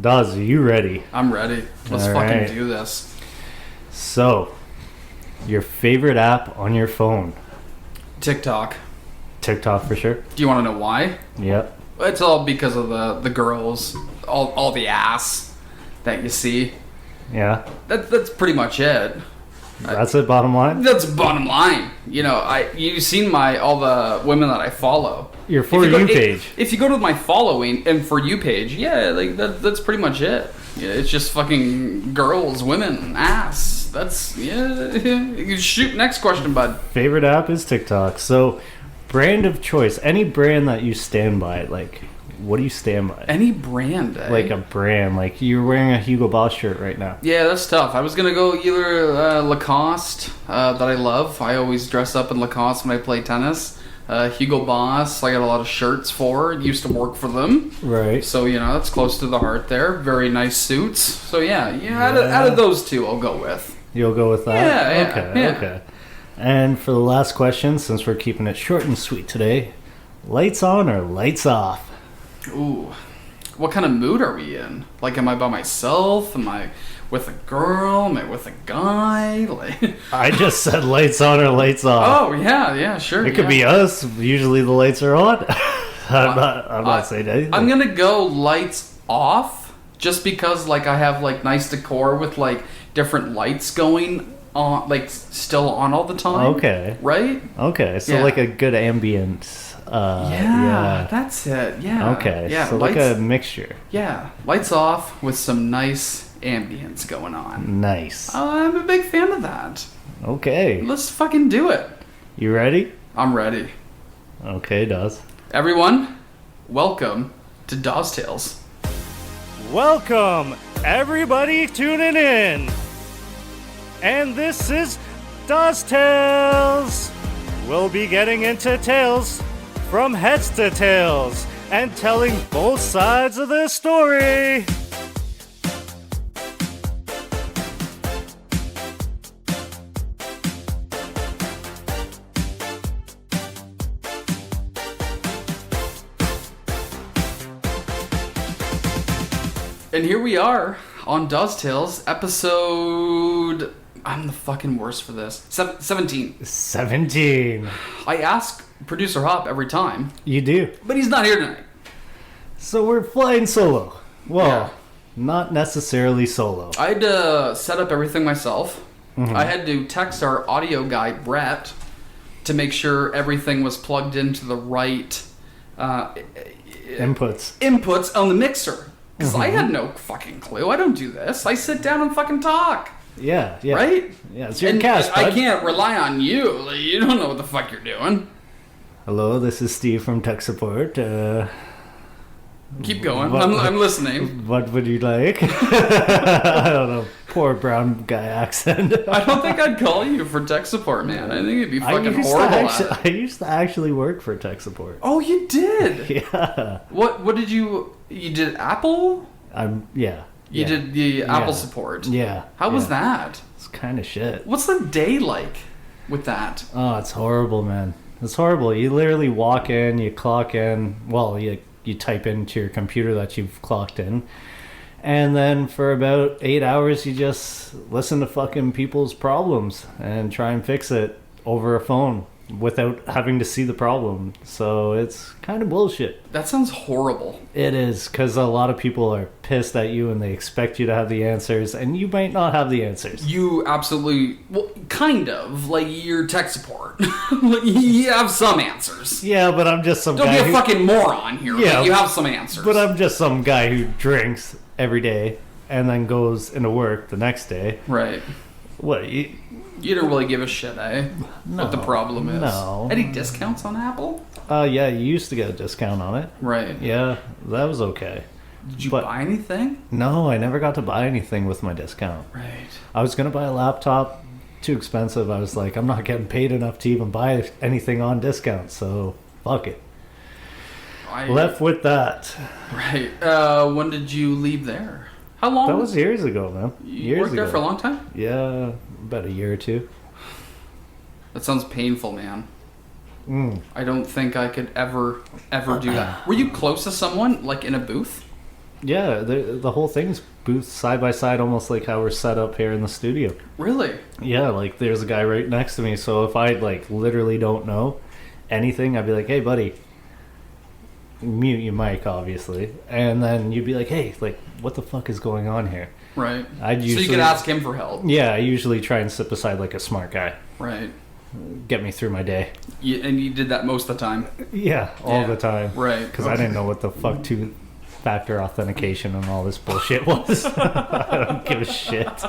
Dawes, are you ready? I'm ready. Let's fucking do this. So, your favorite app on your phone? TikTok. TikTok for sure? Do you want to know why? Yep. It's all because of the girls, all the ass that you see. Yeah. That's pretty much it. That's it, bottom line? That's bottom line. You know, you've seen all the women that I follow. Your For You page. If you go to my following and For You page, yeah, like that's pretty much it. Yeah, it's just fucking girls, women, ass. That's, yeah. You shoot, next question, bud. Favorite app is TikTok. So, brand of choice. Any brand that you stand by, like, what do you stand by? Any brand, eh? Like a brand. Like, you're wearing a Hugo Boss shirt right now. Yeah, that's tough. I was going to go either Lacoste, that I love. I always dress up in Lacoste when I play tennis. Hugo Boss, I got a lot of shirts for. Used to work for them. Right. So, you know, that's close to the heart there. Very nice suits. So, yeah. Out of those two, I'll go with. You'll go with that? Yeah. Okay. And for the last question, since we're keeping it short and sweet today, lights on or lights off? Ooh. What kind of mood are we in? Like, am I by myself? Am I with a girl? Am I with a guy? Like, I just said lights on or lights off. oh, yeah, sure. It could be us. Usually the lights are on. I'm not saying anything. I'm gonna go lights off, just because, like, I have, like, nice decor with, like, different lights going on, like, still on all the time. Okay. Right? Okay, so like a good ambient. Yeah, that's it. Yeah. Okay, Yeah, so lights, like a mixture. Yeah, lights off with some nice ambience going on. Nice. I'm a big fan of that. Okay. Let's fucking do it. You ready? I'm ready. Okay, Dawes. Everyone, welcome to Dawes Tales. Welcome, everybody tuning in. And this is Dawes Tales. We'll be getting into tales from heads to tails and telling both sides of the story. And here we are on Dawes Tales, episode... I'm the fucking worst for this. 17. 17. I ask Producer Hop every time. You do. But he's not here tonight. So we're flying solo. Well, Yeah. not necessarily solo. I had to set up everything myself. Mm-hmm. I had to text our audio guy, Brett, to make sure everything was plugged into the right Inputs on the mixer. Because I had no fucking clue. I don't do this. I sit down and fucking talk. Yeah. Right? Yeah, it's your cast, bud. I can't rely on you. Like, you don't know what the fuck you're doing. Hello, this is Steve from Tech Support. Keep going. I'm listening. What would you like? I don't know. Poor brown guy accent. I don't think I'd call you for tech support, man. I think it'd be fucking horrible at it. I used to actually work for Tech Support. Oh, you did? Yeah. What did you did Apple? Yeah. You did the Apple support. Yeah. How was that? It's kind of shit. What's the day like with that? Oh, it's horrible, man. It's horrible. You literally walk in, you clock in. Well, you type into your computer that you've clocked in. And then for about 8 hours, you just listen to fucking people's problems and try and fix it over a phone without having to see the problem. So it's kind of bullshit. That sounds horrible. It is, because a lot of people are pissed at you and they expect you to have the answers, and you might not have the answers. You absolutely, well, kind of, like you're tech support. Like, you have some answers. Yeah, but I'm just some Don't guy be a fucking moron here. Yeah, like, you have some answers. But I'm just some guy who drinks every day and then goes into work the next day. Right. What? You don't really give a shit, eh? No, what the problem is. No. Any discounts on Apple? Yeah, you used to get a discount on it. Right. Yeah, that was okay. Did you buy anything? No, I never got to buy anything with my discount. Right. I was going to buy a laptop. Too expensive. I was like, I'm not getting paid enough to even buy anything on discount, so fuck it. Left with that. Right. When did you leave there? How long? That was years ago, man. You worked there for a long time? Yeah, about a year or two. That sounds painful, man. I don't think I could ever do that. Were you close to someone, like in a booth? Yeah, the whole thing's booth side by side, almost like how we're set up here in the studio. Really? Yeah, like there's a guy right next to me, so if I like literally don't know anything, I'd be like, "Hey, buddy, mute your mic, obviously," and then you'd be like, "Hey, like, what the fuck is going on here?" Right. I'd usually, so you could ask him for help. Yeah, I usually try and sit beside like a smart guy. Right. Get me through my day. And you did that most of the time. Yeah, all the time. Right. Because I didn't know what the fuck two-factor authentication and all this bullshit was. I don't give a shit.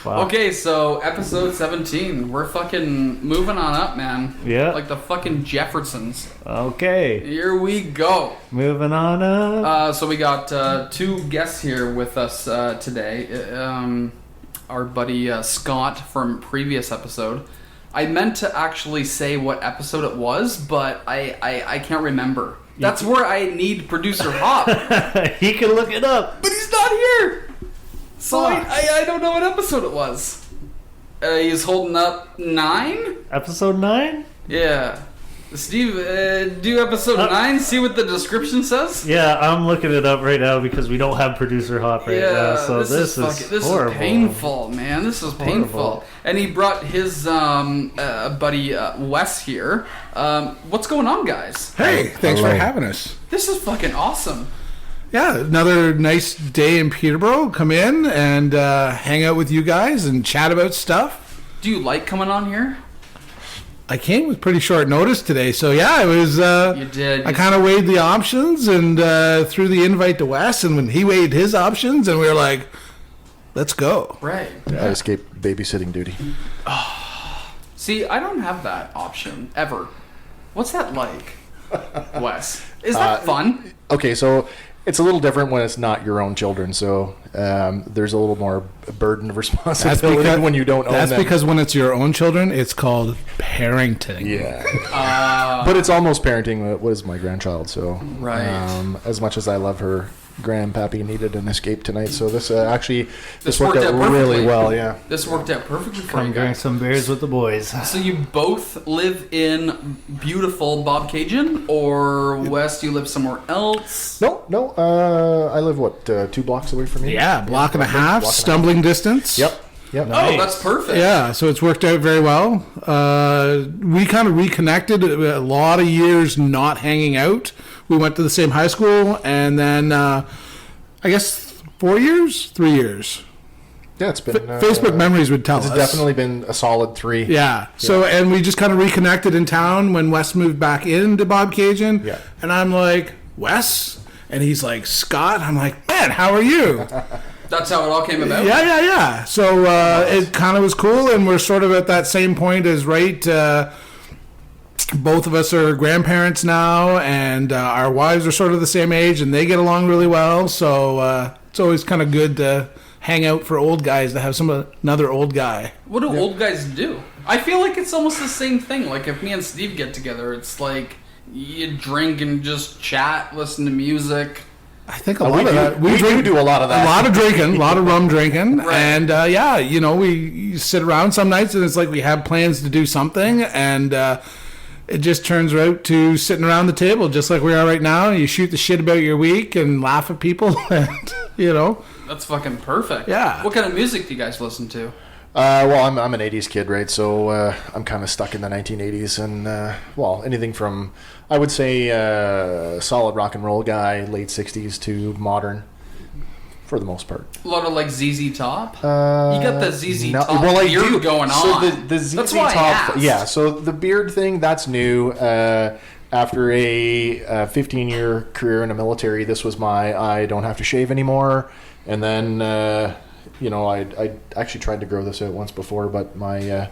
Wow. Okay, so episode 17. We're fucking moving on up, man. Yeah. Like the fucking Jeffersons. Okay. Here we go. Moving on up. So we got two guests here with us today. Our buddy Scott from previous episode. I meant to actually say what episode it was, but I can't remember. That's where I need producer Hop. He can look it up. But he's not here! So I don't know what episode it was. He's holding up 9? Episode 9? Yeah. Steve, do episode 9, see what the description says? Yeah, I'm looking it up right now because we don't have producer Hop right now. So this is horrible. Is painful, man. This is painful. And he brought his buddy Wes here. What's going on, guys? Hey, thanks for having us. This is fucking awesome. Yeah, another nice day in Peterborough. Come in and hang out with you guys and chat about stuff. Do you like coming on here? I came with pretty short notice today, so yeah, it was. You did. I kind of weighed the options and threw the invite to Wes, and when he weighed his options, and we were like, "Let's go!" Right. I escaped babysitting duty. See, I don't have that option ever. What's that like, Wes? Is that fun? Okay, so it's a little different when it's not your own children. So there's a little more burden of responsibility when you don't own them. That's because when it's your own children, it's called parenting. Yeah. But it's almost parenting. What is my grandchild? So right. As much as I love her, Grandpappy needed an escape tonight. So this actually this worked out really well. Yeah. This worked out perfectly for Come you drink guys. some beers with the boys. So you both live in beautiful Bobcaygeon, or Wes, do you live somewhere else? No. I live 2 blocks away from you. Yeah, block and a half, stumbling distance. Yep. Nice. Oh, that's perfect. Yeah, so it's worked out very well. We kind of reconnected a lot of years not hanging out. We went to the same high school, and then I guess 4 years, 3 years. Yeah, it's been Facebook memories would tell us. It's definitely been a solid 3. Yeah. So and we just kind of reconnected in town when Wes moved back into Bobcaygeon. Yeah. And I'm like, Wes, and he's like, Scott. I'm like, man, how are you? That's how it all came about? Yeah. So it kind of was cool, and we're sort of at that same point as both of us are grandparents now, and our wives are sort of the same age, and they get along really well. So it's always kind of good to hang out for old guys to have another old guy. What do old guys do? I feel like it's almost the same thing. Like if me and Steve get together, it's like you drink and just chat, listen to music. I think a lot of that. We do a lot of that. A lot of drinking, a lot of rum drinking. Right. And we sit around some nights and it's like we have plans to do something, and it just turns out to sitting around the table just like we are right now. You shoot the shit about your week and laugh at people, and That's fucking perfect. Yeah. What kind of music do you guys listen to? Well, I'm an 80s kid, right? So I'm kind of stuck in the 1980s, and anything from, I would say, solid rock and roll guy, late 60s to modern, for the most part. A lot of like ZZ Top. You got the ZZ Top beard going so on. the ZZ That's why I Top, asked. yeah. So the beard thing, that's new. After a 15-year career in the military, this was my I don't have to shave anymore, and then. I actually tried to grow this out once before, but my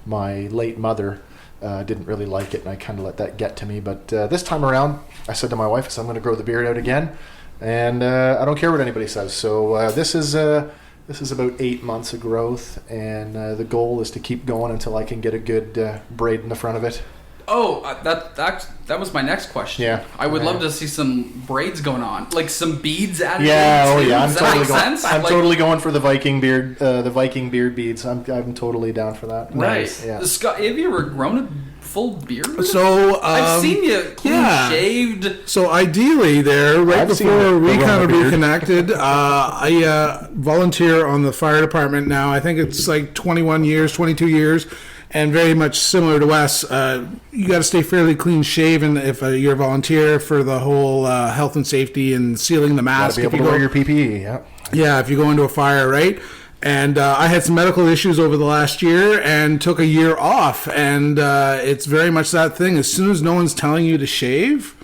late mother didn't really like it, and I kind of let that get to me. But this time around, I said to my wife, I'm going to grow the beard out again, and I don't care what anybody says. So this is about 8 months of growth, and the goal is to keep going until I can get a good braid in the front of it. Oh, that was my next question. Yeah. I would love to see some braids going on, like some beads added. Yeah, in oh too. yeah, Does that make sense? I'm Like- totally going for the Viking beard beads. I'm totally down for that. Right. Nice, yeah. Scott, have you ever grown a full beard? So I've seen you clean yeah. shaved. So ideally, there right I've seen before the we kind of beard. reconnected, I volunteer on the fire department now. I think it's like 21 years, 22 years, and very much similar to Wes. You got to stay fairly clean shaven if you're a volunteer for the whole health and safety and sealing the Gotta mask. be If able you to go, wear your PPE. Yeah. yeah, if you go into a fire, right? And I had some medical issues over the last year and took a year off. And it's very much that thing. As soon as no one's telling you to shave,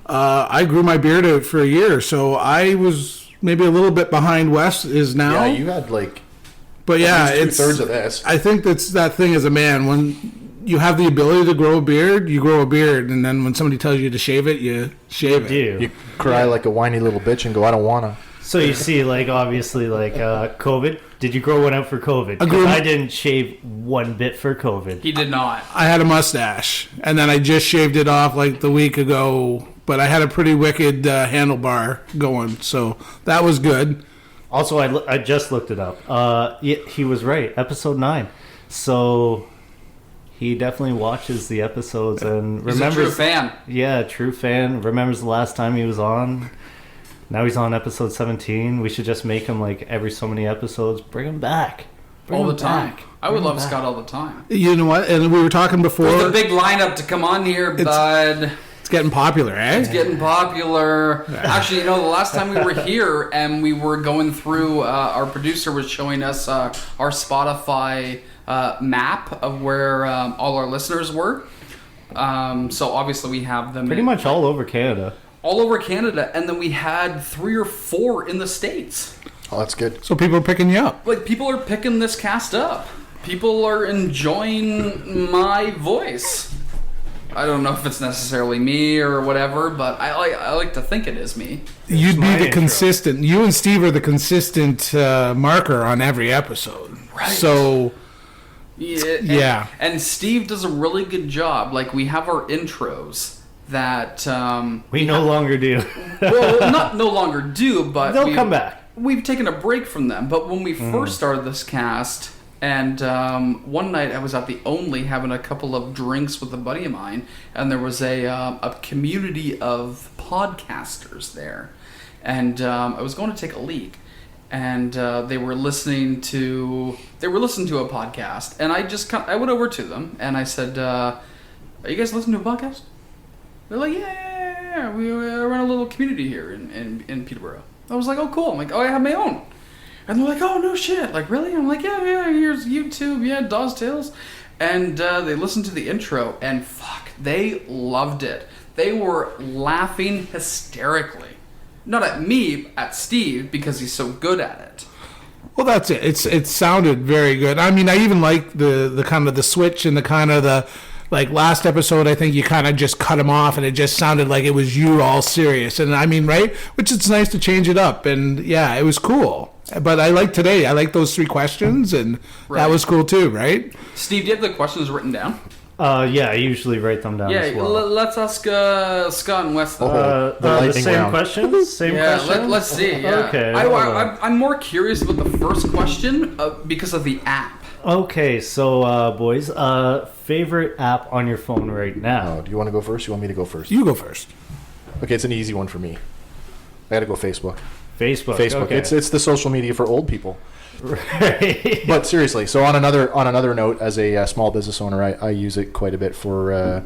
I grew my beard out for a year. So I was maybe a little bit behind Wes is now. Yeah, you had like but yeah, at least it's 2/3 of this. I think that's that thing as a man. When you have the ability to grow a beard, you grow a beard. And then when somebody tells you to shave it, you shave it. Do. You cry like a whiny little bitch and go, I don't wanna. So you see, like, obviously, like, COVID. Did you grow one out for COVID? 'Cause grew- I didn't shave one bit for COVID. He did not. I had a mustache, and then I just shaved it off like the week ago. But I had a pretty wicked handlebar going, so that was good. Also, I just looked it up. He was right. Episode 9. So he definitely watches the episodes and He's remembers. a true fan. Yeah, true fan. Remembers the last time he was on. Now he's on episode 17. We should just make him like every so many episodes. Bring him back. Bring All the him time. back. I would Bring him love back. Scott all the time. You know what? And we were talking before. There's a big lineup to come on here, bud. It's getting popular, eh? It's getting popular. Actually, the last time we were here and we were going through, our producer was showing us our Spotify map of where all our listeners were. So obviously we have them Pretty much all over Canada. all over Canada, and then we had 3 or 4 in the States. Oh, that's good. So people are picking you up. Like, people are picking this cast up. People are enjoying my voice. I don't know if it's necessarily me or whatever, but I like to think it is me. You'd be my the intro. consistent. You and Steve are the consistent marker on every episode. Right. So Yeah. And Steve does a really good job. Like, we have our intros that We no longer do. well, not no longer do, but They'll come back. We've taken a break from them. But when we first started this cast, and one night I was at the Only having a couple of drinks with a buddy of mine, and there was a community of podcasters there, and I was going to take a leak, and they were listening to a podcast, and I went over to them and I said, "Are you guys listening to a podcast?" They're like, yeah. We run a little community here in Peterborough. I was like, oh, cool. I'm like, oh, I have my own. And they're like, oh, no shit. Like, really? I'm like, yeah, here's YouTube. Yeah, Dawes Tales. And they listened to the intro, and fuck, they loved it. They were laughing hysterically. Not at me, at Steve, because he's so good at it. well, that's it. It sounded very good. I mean, I even like the kind of the switch and the kind of the. Like last episode, I think you kind of just cut him off, and it just sounded like it was you all serious. And I mean, right? Which it's nice to change it up, and yeah, it was cool. But I like today. I like those 3 questions, and Right. that was cool too, right? Steve, do you have the questions written down? Yeah, I usually write them down as Yeah, well. let's ask Scott and Wes. Oh. the The lightning same round. questions? Same Yeah, questions? let's see. Yeah. Okay, hold on. I'm more curious about the first question because of the app. Okay, so boys, favorite app on your phone right now? Oh, do you want to go first? You want me to go first? You go first. Okay, it's an easy one for me. I got to go Facebook. Facebook. Facebook. Okay. It's the social media for old people. Right. But seriously, so on another note, as a small business owner, I use it quite a bit for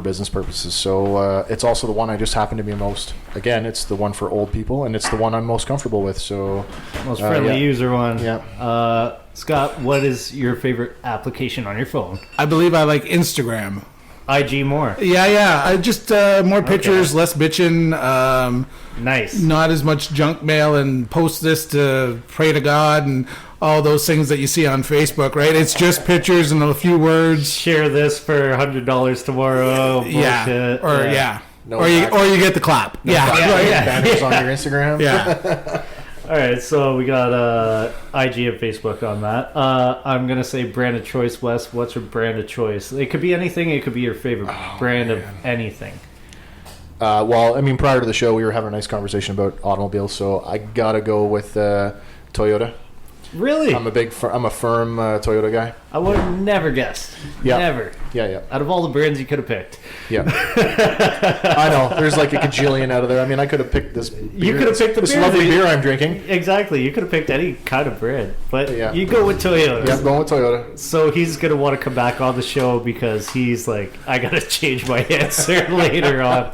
business purposes. So it's also the one I just happen to be most. Again, it's the one for old people, and it's the one I'm most comfortable with. So Most friendly yeah. user one. Yeah. Scott, what is your favorite application on your phone? I believe I like Instagram. IG more. Yeah. I just more pictures, less bitching. Nice. Not as much junk mail and post this to pray to God and all those things that you see on Facebook, right? It's just pictures and a few words. Share this for $100 tomorrow. Bullshit. Yeah, or yeah, No or you back- get the clap. Yeah, Banners yeah. on your Instagram. yeah. All right, so we got IG and Facebook on that. I'm gonna say brand of choice, Wes. What's your brand of choice? It could be anything. It could be your favorite brand of anything. Well, I mean, prior to the show, we were having a nice conversation about automobiles, so I gotta go with Toyota. Really? I'm a firm Toyota guy. I would have never guessed. Yeah. Never. Yeah. Out of all the brands you could have picked. Yeah. I know. There's like a gajillion out of there. I mean, I could have picked this beer. You could have picked the this beer lovely that- beer I'm drinking. Exactly. You could have picked any kind of brand, but Yeah. you go with Toyota. Yeah, I'm going with Toyota. So he's gonna want to come back on the show because he's like, I gotta change my answer later on.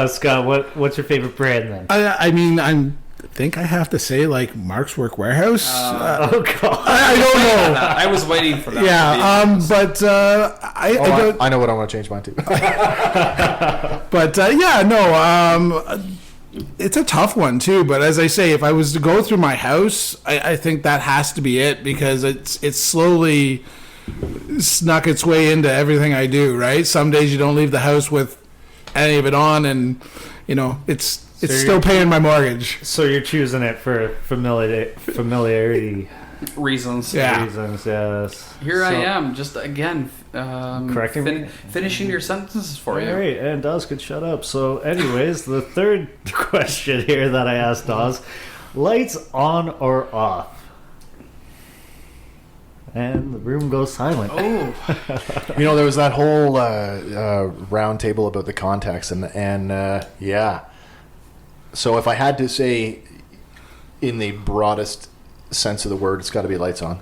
Scott, what's your favorite brand then? I mean, I think I have to say like Mark's Work Warehouse. Oh God! I don't know. I was waiting for that. Yeah, but I don't. I know what I'm going to change mine to. But yeah, no. It's a tough one too. But as I say, if I was to go through my house, I think that has to be it because it's slowly snuck its way into everything I do. Right? Some days you don't leave the house with any of it on, and you know it's still paying my mortgage. So you're choosing it for familiarity Reasons. Yeah. reasons, yes. Here I So- am, just again Correcting me? finishing your sentences for you. All right, and Dawes could shut up. So, anyways, the third question here that I asked Dawes: lights on or off? And the room goes silent. Oh, You know, there was that whole round table about the context, and yeah. So if I had to say, in the broadest sense of the word, it's got to be lights on.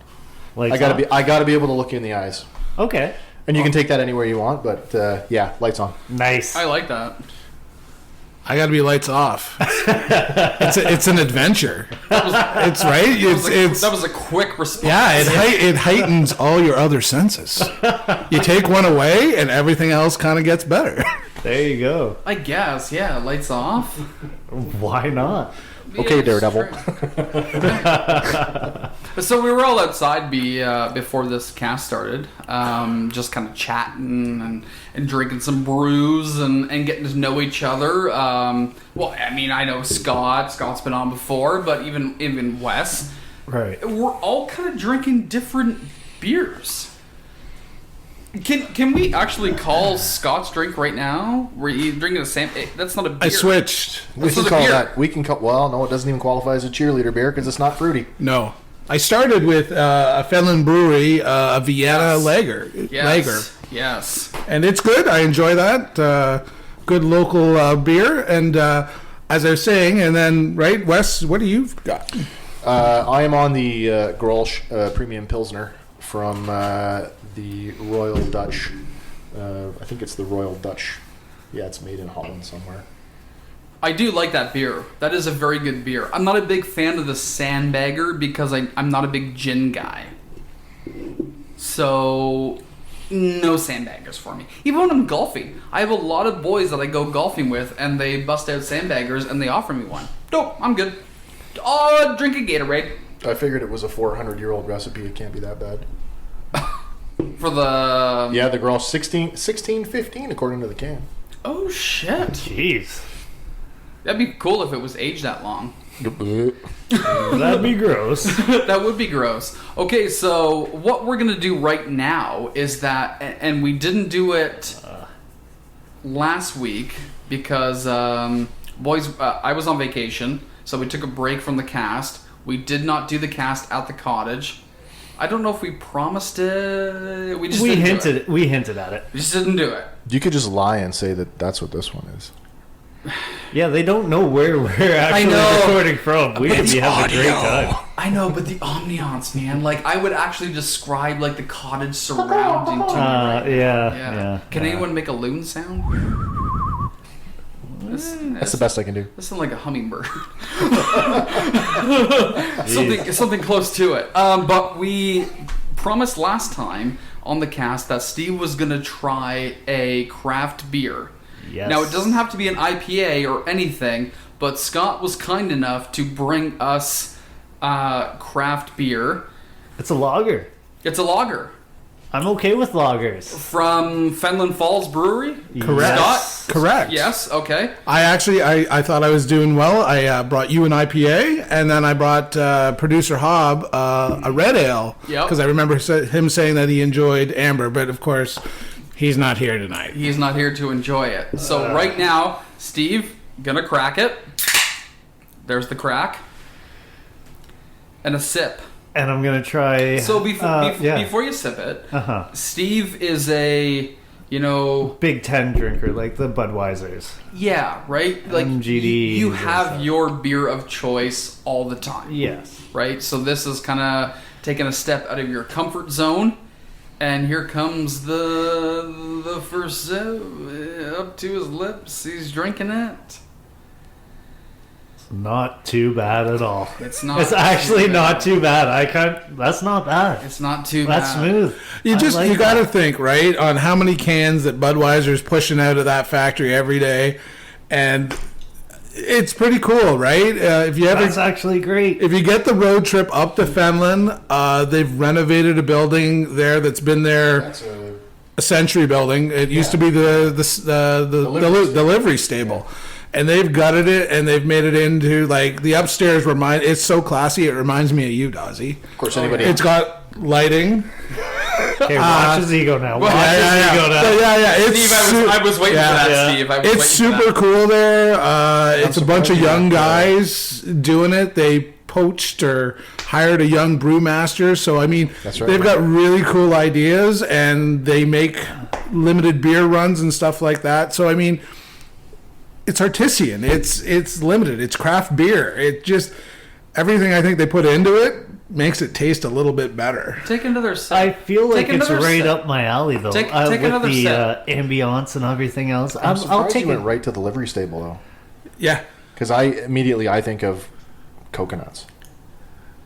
Lights I gotta be able to look you in the eyes, Okay. and you can take that anywhere you want. But yeah, lights on. Nice. I like that. I got to be lights off. It's an adventure. It's right. That was a quick response. Yeah, it heightens all your other senses. You take one away, and everything else kind of gets better. There you go. I guess, yeah. Lights off. Why not? Okay, Yeah, Daredevil. So we were all outside before this cast started, just kind of chatting and drinking some brews and getting to know each other. Well, I mean, I know Scott. Scott's been on before, but even Wes. Right. We're all kind of drinking different beers. Can we actually call Scott's drink right now? Were you drinking the same? That's not a beer. I switched. We That's can not a call beer. that. We can call. Well, no, it doesn't even qualify as a cheerleader beer because it's not fruity. No, I started with a Fenland Brewery, a Vienna Lager, Yes. and it's good. I enjoy that. Good local beer, and as I was saying, and then right, Wes, what do you got? I am on the Grolsch Premium Pilsner from the Royal Dutch. I think it's the Royal Dutch. Yeah, it's made in Holland somewhere. I do like that beer. That is a very good beer. I'm not a big fan of the Sandbagger because I'm not a big gin guy. So, no Sandbaggers for me. Even when I'm golfing, I have a lot of boys that I go golfing with and they bust out Sandbaggers and they offer me one. Nope, I'm good. Oh, drink a Gatorade. I figured it was a 400-year-old recipe. It can't be that bad. For the... Yeah, the Grolsch 1615 according to the can. Oh, shit. Jeez. That'd be cool if it was aged that long. That'd be gross. That would be gross. Okay, so what we're going to do right now is that, and we didn't do it last week because, boys, I was on vacation, so we took a break from the cast. We did not do the cast at the cottage. I don't know if we promised it. We just didn't do it. We hinted at it. We just didn't do it. You could just lie and say that that's what this one is. Yeah, they don't know where we're actually know. recording from. We could be having a great time. I know, but the ambiance, man. Like, I would actually describe, like, the cottage surrounding to me right now. Yeah. Can yeah. anyone make a loon sound? That's the best I can do. This sounds like a hummingbird. something close to it. But we promised last time on the cast that Steve was going to try a craft beer. Yes. Now, it doesn't have to be an IPA or anything, but Scott was kind enough to bring us craft beer. It's a lager. It's a lager. I'm okay with lagers. From Fenland Falls Brewery? Correct. Scott? Correct. Yes, okay. I thought I was doing well. I brought you an IPA, and then I brought producer Hobb a red ale. Yep. Because I remember him saying that he enjoyed amber, but of course, he's not here tonight. He's not here to enjoy it. So right now, Steve, gonna crack it. There's the crack. And a sip. And I'm going to try... So before you sip it, Steve is a, Big 10 drinker, like the Budweisers. yeah, right? Like, MGD. you have your beer of choice all the time. Yes. Right? So this is kind of taking a step out of your comfort zone. And here comes the first sip up to his lips. He's drinking it. Not too bad at all. It's not. It's actually not too bad. That's not bad. It's not too That's bad. smooth. You got to think, right, on how many cans that Budweiser's pushing out of that factory every day, and it's pretty cool, right? That's actually great. If you get the road trip up to Fenland, they've renovated a building there that's been there. That's A century building. It used to be the livery stable. Yeah. And they've gutted it, and they've made it into, like, the upstairs it's so classy, it reminds me of you, Dawsy. Of course, anybody. It's got lighting. Okay, watch his ego now. Watch his ego now. Yeah. Steve, I was waiting for that, Steve. It's super cool there. It's a bunch of young guys doing it. They poached or hired a young brewmaster. So, I mean, That's right. they've got really cool ideas, and they make limited beer runs and stuff like that. So, I mean... It's artisan. It's limited. It's craft beer. It just everything I think they put into it makes it taste a little bit better. Take another sip. I feel like Take it's another right sip. up my alley, though. Take with another the sip. ambiance and everything else. I'm surprised I'll take you went it. right to the livery stable though, Yeah. because I think of coconuts.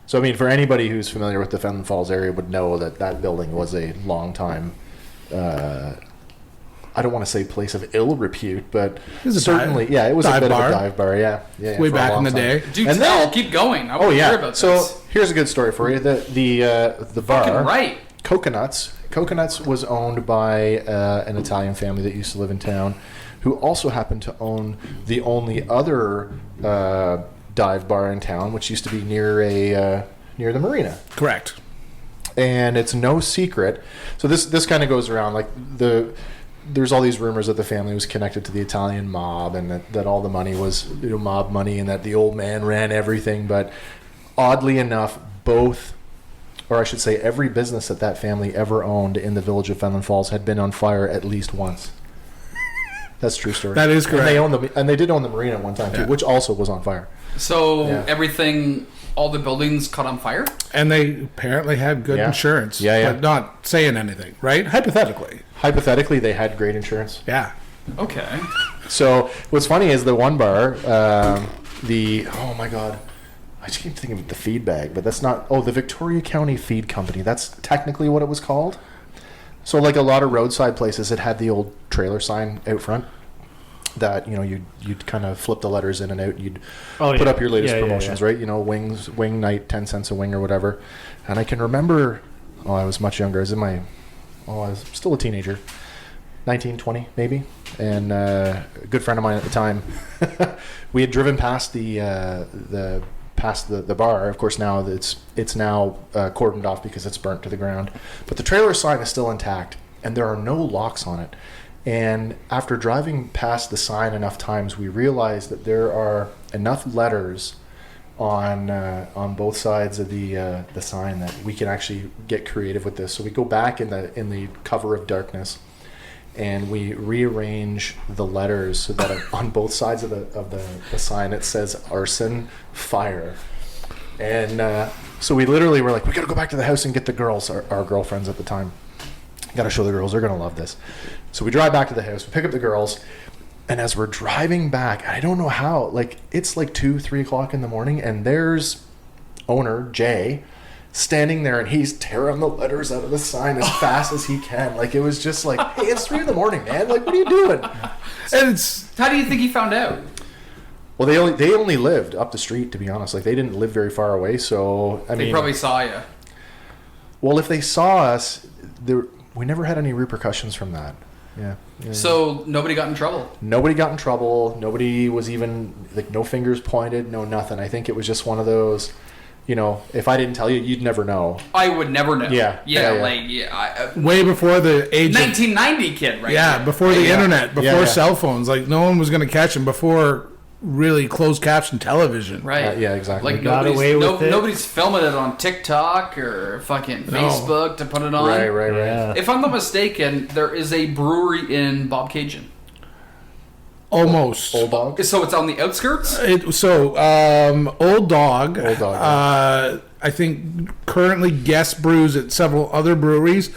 So I mean, for anybody who's familiar with the Fenland Falls area, would know that building was a long time. I don't want to say place of ill repute, but was a certainly, it was a dive bit bar. of a dive bar. Yeah, Way for a back in long the time. day. Do And tell. then- Keep going. I Oh want to hear yeah. about So this. here's a good story for you. The bar, Fucking right. Coconuts was owned by an Italian family that used to live in town, who also happened to own the only other dive bar in town, which used to be near the marina. Correct. And it's no secret. So this kind of goes around, like there's all these rumors that the family was connected to the Italian mob, and that all the money was mob money, and that the old man ran everything. But oddly enough, every business that family ever owned in the village of Fenland Falls had been on fire at least once. That's a true story. That is correct. And they did own the marina at one time too, which also was on fire. So Yeah. everything, all the buildings caught on fire? And they apparently had good Yeah. insurance. Yeah. But not saying anything, right? Hypothetically. Hypothetically, they had great insurance. Yeah. Okay. So what's funny is the one bar, oh my god, I just keep thinking of the feed bag, but that's not. Oh, the Victoria County Feed Company. That's technically what it was called. So like a lot of roadside places, it had the old trailer sign out front that you'd kind of flip the letters in and out. You'd put up your latest promotions, right? Wing night, 10 cents a wing or whatever. And I can remember, I was much younger. I was still a teenager. 19, 20 maybe, and a good friend of mine at the time, we had driven past the bar. Of course, now it's now cordoned off because it's burnt to the ground, but the trailer sign is still intact, and there are no locks on it. And after driving past the sign enough times, we realized that there are enough letters on both sides of the sign that we can actually get creative with this. So we go back in the cover of darkness, and we rearrange the letters so that on both sides of the sign it says arson, fire. And so we literally were like, we gotta go back to the house and get the girls, our girlfriends at the time. Gotta show the girls, they're gonna love this. So we drive back to the house, we pick up the girls, and as we're driving back, I don't know how, like it's like 2-3 o'clock in the morning, and there's owner Jay standing there, and he's tearing the letters out of the sign as fast as he can. Like, it was just like, hey, it's 3 a.m, man. Like, what are you doing? And How do you think he found out? Well, they only lived up the street, to be honest. Like, they didn't live very far away, so I They mean, probably saw you. Well, if they saw us, we never had any repercussions from that. Yeah. So nobody got in trouble. Nobody got in trouble. Nobody was even like no fingers pointed, no nothing. I think it was just one of those, if I didn't tell you, you'd never know. I would never know. Yeah. Way before the age 1990 kid, right? Yeah, before the internet, before cell phones. Like, no one was going to catch him before really closed caption television. Right. Yeah, exactly. Like it. nobody's filming it on TikTok or fucking Facebook to put it on. Right. Yeah. If I'm not mistaken, there is a brewery in Bobcaygeon. Almost. Old Dog? So it's on the outskirts? Old Dog. Old Dog. I think currently guest brews at several other breweries,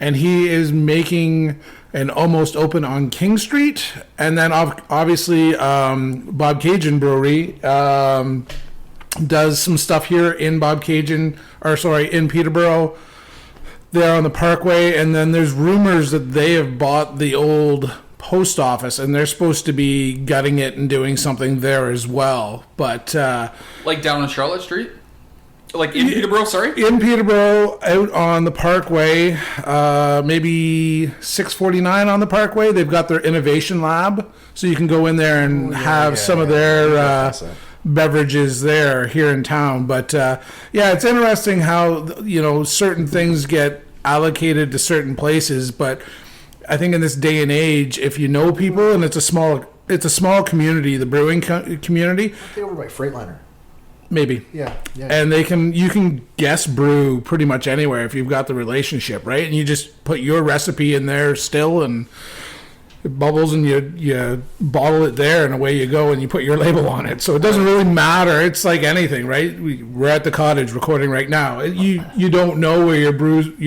and he is making an almost open on King Street, and then obviously Bobcaygeon Brewery does some stuff here in in Peterborough. They're on the Parkway, and then there's rumors that they have bought the old post office, and they're supposed to be gutting it and doing something there as well. But Like down on Charlotte Street? Like in Peterborough, sorry? in Peterborough, out on the Parkway, maybe 649 on the Parkway, they've got their innovation lab, so you can go in there and have some of their beverages there here in town. But it's interesting how certain things get allocated to certain places. But I think in this day and age, if you know people, and it's a small community, the brewing community. They over by Freightliner. Maybe. Yeah. And you can guest brew pretty much anywhere if you've got the relationship, right? And you just put your recipe in there still, and it bubbles, and you bottle it there, and away you go, and you put your label on it. So it doesn't really matter. It's like anything, right? We're at the cottage recording right now. You don't know where your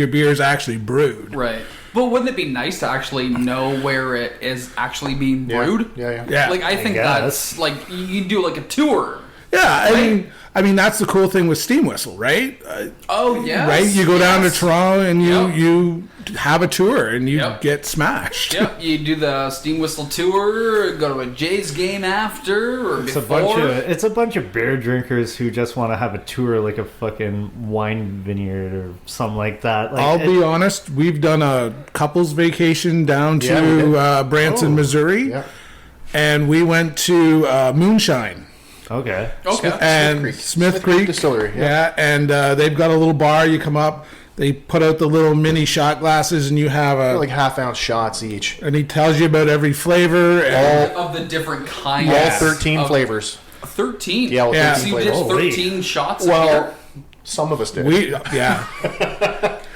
beer is actually brewed. Right. But wouldn't it be nice to actually know where it is actually being brewed? Yeah. Like, I think that's, like, you can do, like, a tour. Yeah, I mean that's the cool thing with Steam Whistle, right? Right? You go down to Toronto and you have a tour and you get smashed. Yep, you do the Steam Whistle tour, go to a Jays game after or before. It's a bunch of beer drinkers who just want to have a tour, like a fucking wine vineyard or something like that. Like, I'll be honest, we've done a couple's vacation down to Branson, Missouri, and we went to Moonshine. Okay. And Smith Creek Distillery. Yeah, and they've got a little bar. You come up, they put out the little mini shot glasses, and you have They're like half-ounce shots each. And he tells you about every flavor of the different kinds. All 13 flavors. 13? Yeah, 13 so you flavors. did 13 shots Well, some of us did.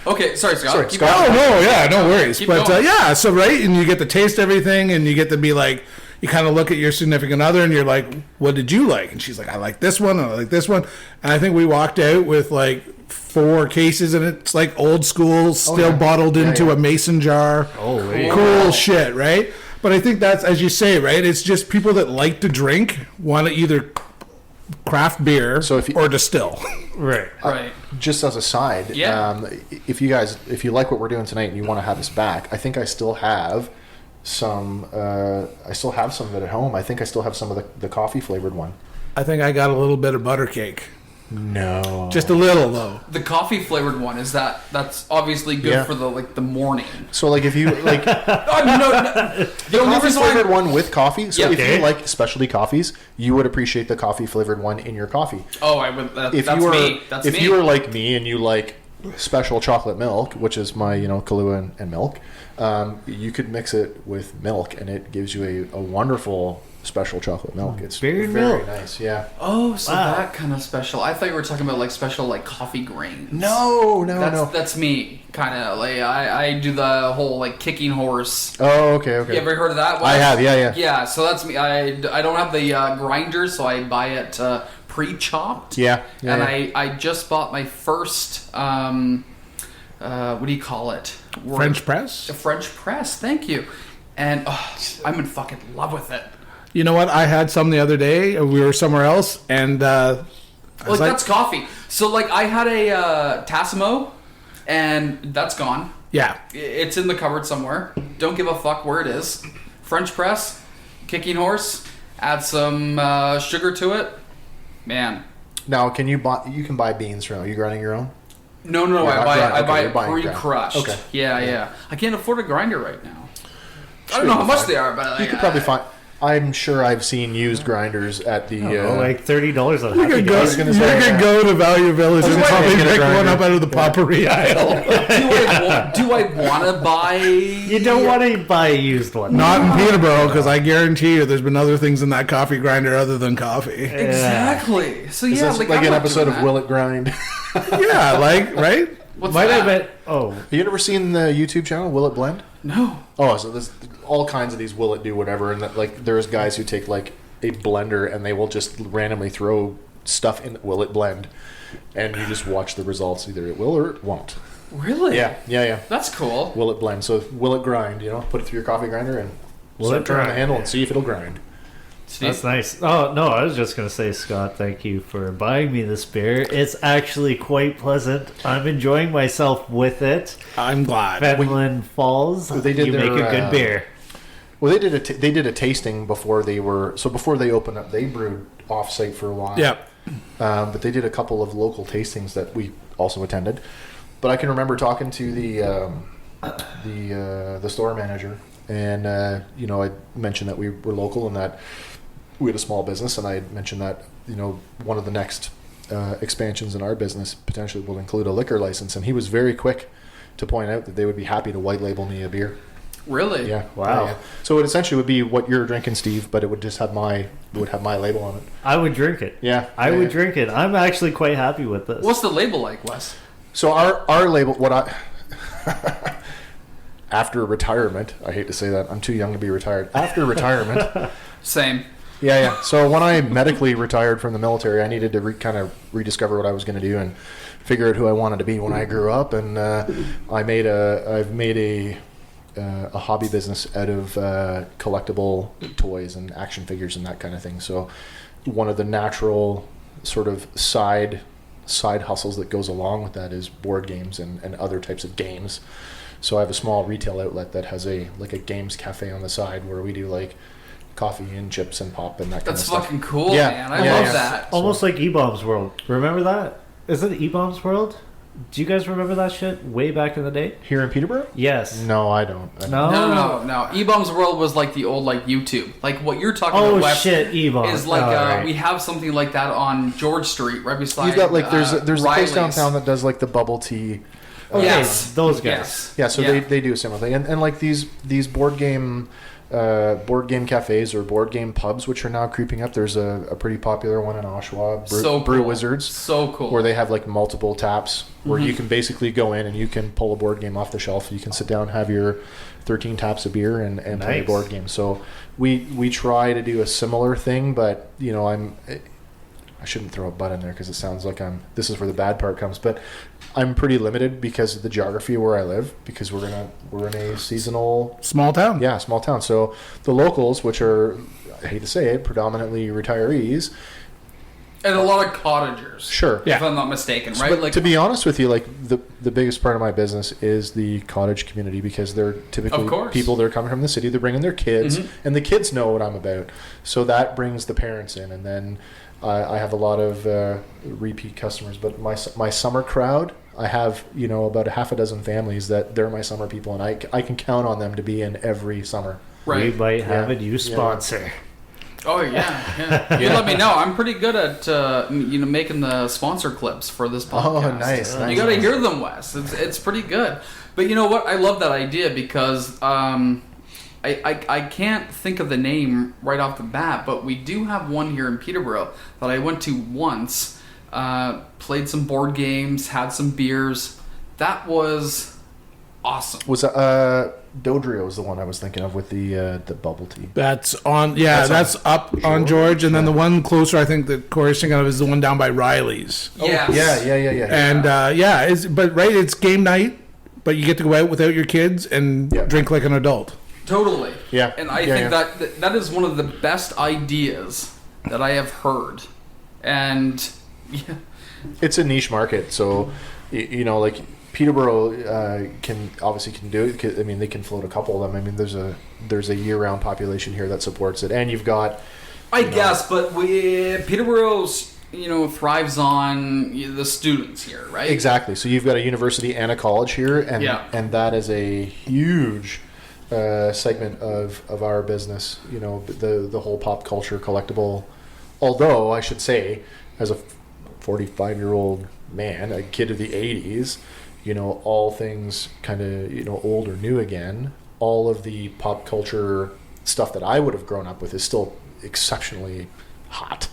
Okay, sorry, Scott. Keep Scott. going. No worries. Keep going. So right, and you get to taste everything, and you get to be like, you kind of look at your significant other, and you're like, what did you like? And she's like, I like this one, and I like this one. And I think we walked out with like 4 cases, and it's like old school, still bottled into a mason jar. Cool shit, right? But I think that's, as you say, right? It's just people that like to drink want to either craft beer or distill. Right. Just as a side, if you like what we're doing tonight and you want to have us back, I think I still have some of it at home. I think I still have some of the coffee flavored one. I think I got a little bit of butter cake. No, just a little though. The coffee flavored one that's obviously good for the morning. So like if you like the coffee flavored one with coffee. So if you like specialty coffees, you would appreciate the coffee flavored one in your coffee. Oh, I would. That's me. If you are like me and you like special chocolate milk, which is my Kahlua and milk, you could mix it with milk, and it gives you a wonderful special chocolate milk. It's very nice. Yeah. Oh, so that kind of special. I thought you were talking about like special like coffee grains. No. That's me. Kind of like I do the whole like kicking horse. Oh, okay. You ever heard of that one? I have. Yeah. Yeah. So that's me. I don't have the grinder, so I buy it pre-chopped. Yeah. And I just bought my first what do you call it? French press? A French press, thank you. And I'm in fucking love with it. You know what? I had some the other day. We were somewhere else, and that's coffee. So like I had a Tassimo, and that's gone. Yeah. It's in the cupboard somewhere. Don't give a fuck where it is. French press, kicking horse, add some sugar to it. Man. Now, you can buy beans from? Are you grinding your own? No, You're not grind- I okay, buy you're it buying ground. pre-crushed. Okay. Yeah. I can't afford a grinder right now. I Sure, don't know how you'll much find- they are, but like, You could probably find. I'm sure I've seen used grinders at the. like $30 on You Happy could go, Days. gonna you say, could go to Value Village and why I probably didn't get a pick one grinder. up out of the potpourri aisle. do I want to buy? You don't want to buy a used one. Not in Peterborough, because I guarantee you there's been other things in that coffee grinder other than coffee. Exactly. So Is yeah, this like like I'm an not episode doing of that. Will It Grind? Yeah, like, right? What's Might that? have been. Oh, Have you ever seen the YouTube channel Will It Blend? No. Oh, so there's all kinds of these Will It Do whatever, and that, like there's guys who take like a blender and they will just randomly throw stuff in Will It Blend, and you just watch the results. Either it will or it won't. Really? Yeah. That's cool. Will It Blend? So Will It Grind? You know, put it through your coffee grinder and Will start it turning the grind? handle and see if it'll grind. that's nice. Oh, no, I was just going to say, Scott, thank you for buying me this beer. It's actually quite pleasant. I'm enjoying myself with it. I'm glad. Fenland Falls, They did you make their, a good beer. Well, they did a tasting before they opened up. They brewed off-site for a while. Yeah. But they did a couple of local tastings that we also attended. But I can remember talking to the store manager, and I mentioned that we were local and that we had a small business, and I had mentioned that one of the next expansions in our business potentially will include a liquor license, and he was very quick to point out that they would be happy to white label me a beer. Really? Yeah. Wow. Yeah. So it essentially would be what you're drinking, Steve, but it would just have my label on it. I would drink it. Yeah. I would drink it. I'm actually quite happy with this. What's the label like, Wes? So our label, after retirement, I hate to say that, I'm too young to be retired. After retirement, Same. yeah. So when I medically retired from the military, I needed to kind of rediscover what I was going to do and figure out who I wanted to be when I grew up. And I've made a hobby business out of collectible toys and action figures and that kind of thing. So one of the natural sort of side hustles that goes along with that is board games and other types of games. So I have a small retail outlet that has a games cafe on the side where we do like coffee and chips and pop and that kind of That's stuff. fucking cool, Yeah. man. I Yeah, love yeah. that. Almost like E-Bombs World. Remember that? Is it E-Bombs World? Do you guys remember that shit way back in the day? Here in Peterborough? Yes. No, I don't. No? No. E-Bombs World was like the old YouTube. Like what you're talking Oh, about, Wes, shit, E-Bombs. is like Alright. we have something like that on George Street, right beside. You've got like there's a place Riley's. downtown that does like the bubble tea. Okay, Yes. those guys. Yes. Yeah, so they do a similar thing, and like these board game cafes or board game pubs, which are now creeping up. There's a pretty popular one in Oshawa, So Brew cool. Wizards, So cool. where they have like multiple taps where Mm-hmm. you can basically go in and you can pull a board game off the shelf. You can sit down, have your 13 taps of beer, and play a Nice. board game. So we try to do a similar thing, but I shouldn't throw a but in there because it sounds like this is where the bad part comes, but I'm pretty limited because of the geography of where I live, because we're in a seasonal Small town. small town. So the locals, which are, I hate to say it, predominantly retirees. and a lot of cottagers. Sure. If I'm not mistaken, right? But Like to be honest with you, like the biggest part of my business is the cottage community, because they're typically Of course. people that are coming from the city. They're bringing their kids, Mhm. and the kids know what I'm about. So that brings the parents in, and then I have a lot of repeat customers. But my summer crowd, I have about a half a dozen families that they're my summer people, and I can count on them to be in every summer. We right. might have Yeah. a new sponsor. Oh yeah. You let me know. I'm pretty good at making the sponsor clips for this podcast. Oh, nice. You nice. got to hear them, Wes. It's pretty good. But you know what? I love that idea because I can't think of the name right off the bat, but we do have one here in Peterborough that I went to once. Played some board games, had some beers. That was awesome. Was Dodrio was the one I was thinking of with the bubble tea. That's on. Yeah, that's up on George, and then the one closer, I think that Corey's thinking of is the one down by Riley's. Yes. Yeah. And it's game night, but you get to go out without your kids and Yeah. drink like an adult. Totally. Yeah. And I Yeah, think yeah. that is one of the best ideas that I have heard. And yeah, It's a niche market, so like Peterborough can do it. I mean, they can float a couple of them. I mean, there's a year-round population here that supports it, and you've got I guess, but Peterborough's thrives on the students here, right? Exactly. So you've got a university and a college here, and that is a huge segment of our business. The whole pop culture collectible. Although I should say, as a 45-year-old man, a kid of the 80s, all things kind of old or new again. All of the pop culture stuff that I would have grown up with is still exceptionally hot.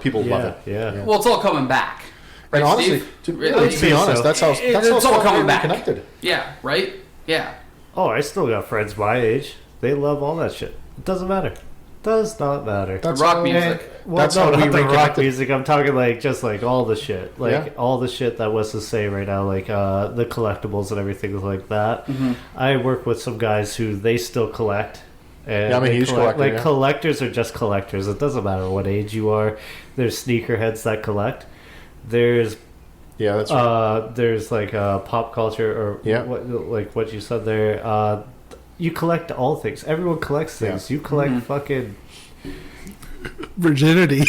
People love it. Yeah. Well, it's all coming back. Right, and honestly, let's be honest, that's how it's all coming back. Connected. Yeah. Right. Yeah. Oh, I still got friends my age. They love all that shit. It doesn't matter. Does not matter. That's rock music. That's not the rock music. I'm talking just all the shit, all the shit that was to say right now, the collectibles and everything like that. Mm-hmm. I work with some guys who they still collect. And I'm a huge collector. Collectors are just collectors. It doesn't matter what age you are. There's sneakerheads that collect. There's that's right. There's pop culture or what you said there. You collect all things. Everyone collects things. You collect fucking virginity.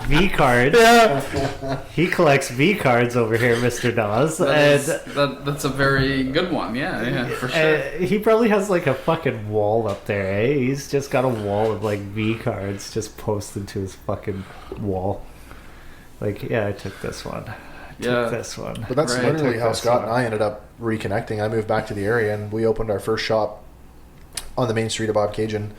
V cards. Yeah. He collects V cards over here, Mr. Dawes. That's a very good one. Yeah, for sure. He probably has a fucking wall up there, eh? He's just got a wall of V cards just posted to his fucking wall. I took this one. Took this one. But that's literally how Scott and I ended up reconnecting. I moved back to the area and we opened our first shop on the main street of Bob Cajun,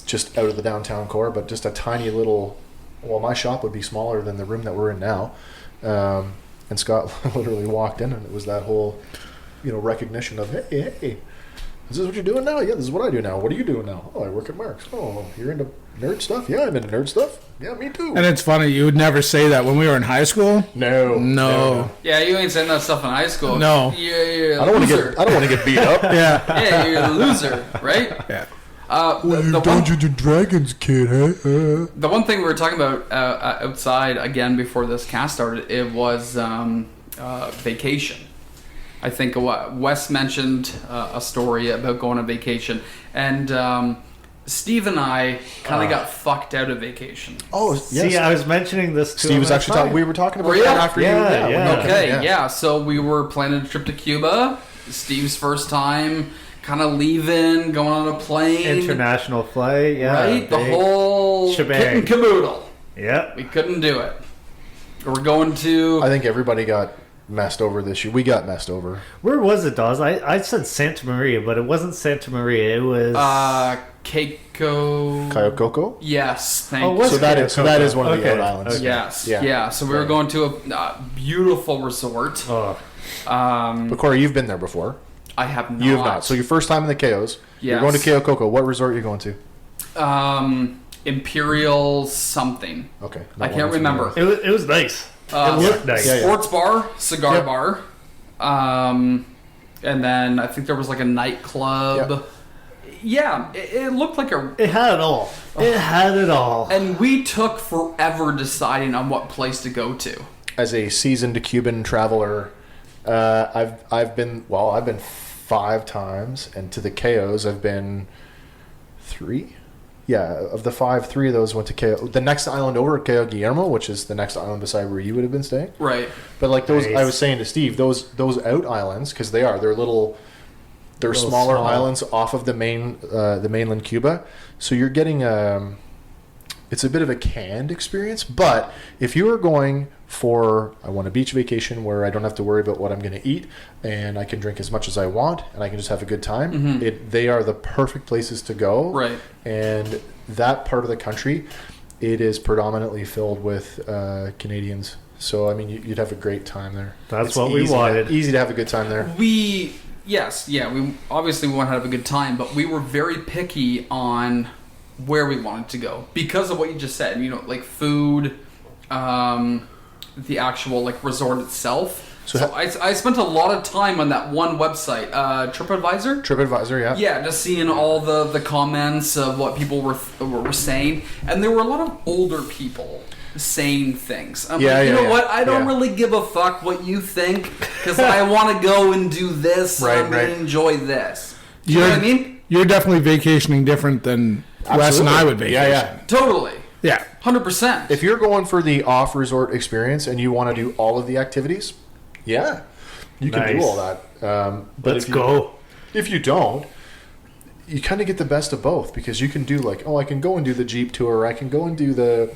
just out of the downtown core, but just a tiny little. Well, my shop would be smaller than the room that we're in now, and Scott literally walked in, and it was that whole, recognition of hey, is this what you're doing now? Yeah, this is what I do now. What are you doing now? Oh, I work at Mark's. Oh, you're into nerd stuff? Yeah, I'm into nerd stuff. Yeah, me too. And it's funny, you would never say that when we were in high school. No. Yeah, you ain't saying that stuff in high school. No. You're I don't want to get beat up. Yeah, you're a loser, right? Yeah. The Dungeons and Dragons kid, huh? The one thing we were talking about outside again before this cast started, it was vacation. I think Wes mentioned a story about going on vacation, and Steve and I kind of got fucked out of vacation. Oh, yes. See, I was mentioning this to Steve was actually talking. We were talking about that after you. Yeah. So we were planning a trip to Cuba. Steve's first time. Kind of leaving, going on a plane. International flight, right? The whole shebang. Kit and caboodle. Yep. We couldn't do it. We're going to... I think everybody got messed over this year. We got messed over. Where was it, Dawes? I said Santa Maria, but it wasn't Santa Maria. It was... Kayokoko? Yes, thank you. So that is one of the out islands. Okay. Yes. Yeah. So we were going to a beautiful resort. Oh. But Corey, you've been there before. I have not. You have not. So your first time in the KOs. Yes. You're going to Kayokoko. What resort are you going to? Imperial something. Okay. I can't remember. It was nice. It looked nice. Sports bar, cigar bar. And then I think there was a nightclub. Yep. Yeah, it looked like It had it all. It had it all. And we took forever deciding on what place to go to. As a seasoned Cuban traveler, I've been 5 times, and to the KOs I've been 3. Yeah, of the 5, 3 of those went to KO. The next island over, KO Guillermo, which is the next island beside where you would have been staying. Right. But those, nice. I was saying to Steve, those out islands, because they're smaller islands off of the mainland Cuba. So you're getting it's a bit of a canned experience. But if you are going for, I want a beach vacation where I don't have to worry about what I'm going to eat, and I can drink as much as I want, and I can just have a good time, they are the perfect places to go. Right. And that part of the country, it is predominantly filled with Canadians. So, I mean, you'd have a great time there. That's what we wanted. Easy to have a good time there. We obviously want to have a good time, but we were very picky on where we wanted to go because of what you just said. Food, the actual resort itself. So I spent a lot of time on that one website, TripAdvisor, yeah. Yeah, just seeing all the comments of what people were saying, and there were a lot of older people saying things. I'm what? I don't really give a fuck what you think because I want to go and do this. I'm going to enjoy this. Do you know what I mean? You're definitely vacationing different than Wes and I would vacation. Totally. Yeah. 100%. If you're going for the off-resort experience and you want to do all of the activities, yeah, you can do Nice. all that. But Let's go. If you don't, you kind of get the best of both, because you can do like, I can go and do the Jeep tour, or I can go and do the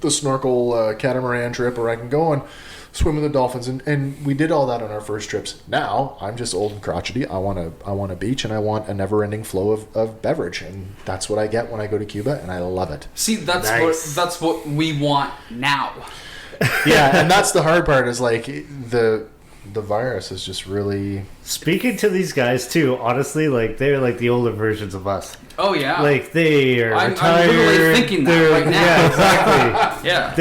snorkel catamaran trip, or I can go and swim with the dolphins, and we did all that on our first trips. Now I'm just old and crotchety. I want a beach, and I want a never-ending flow of beverage, and that's what I get when I go to Cuba, and I love it. See, Nice. that's what we want now. Yeah, and that's the hard part, is like the virus is just really... Speaking to these guys too, honestly, like they're like the older versions of us. Oh yeah. Like they are I'm retired. literally thinking that They're- right now. Yeah, exactly. Yeah.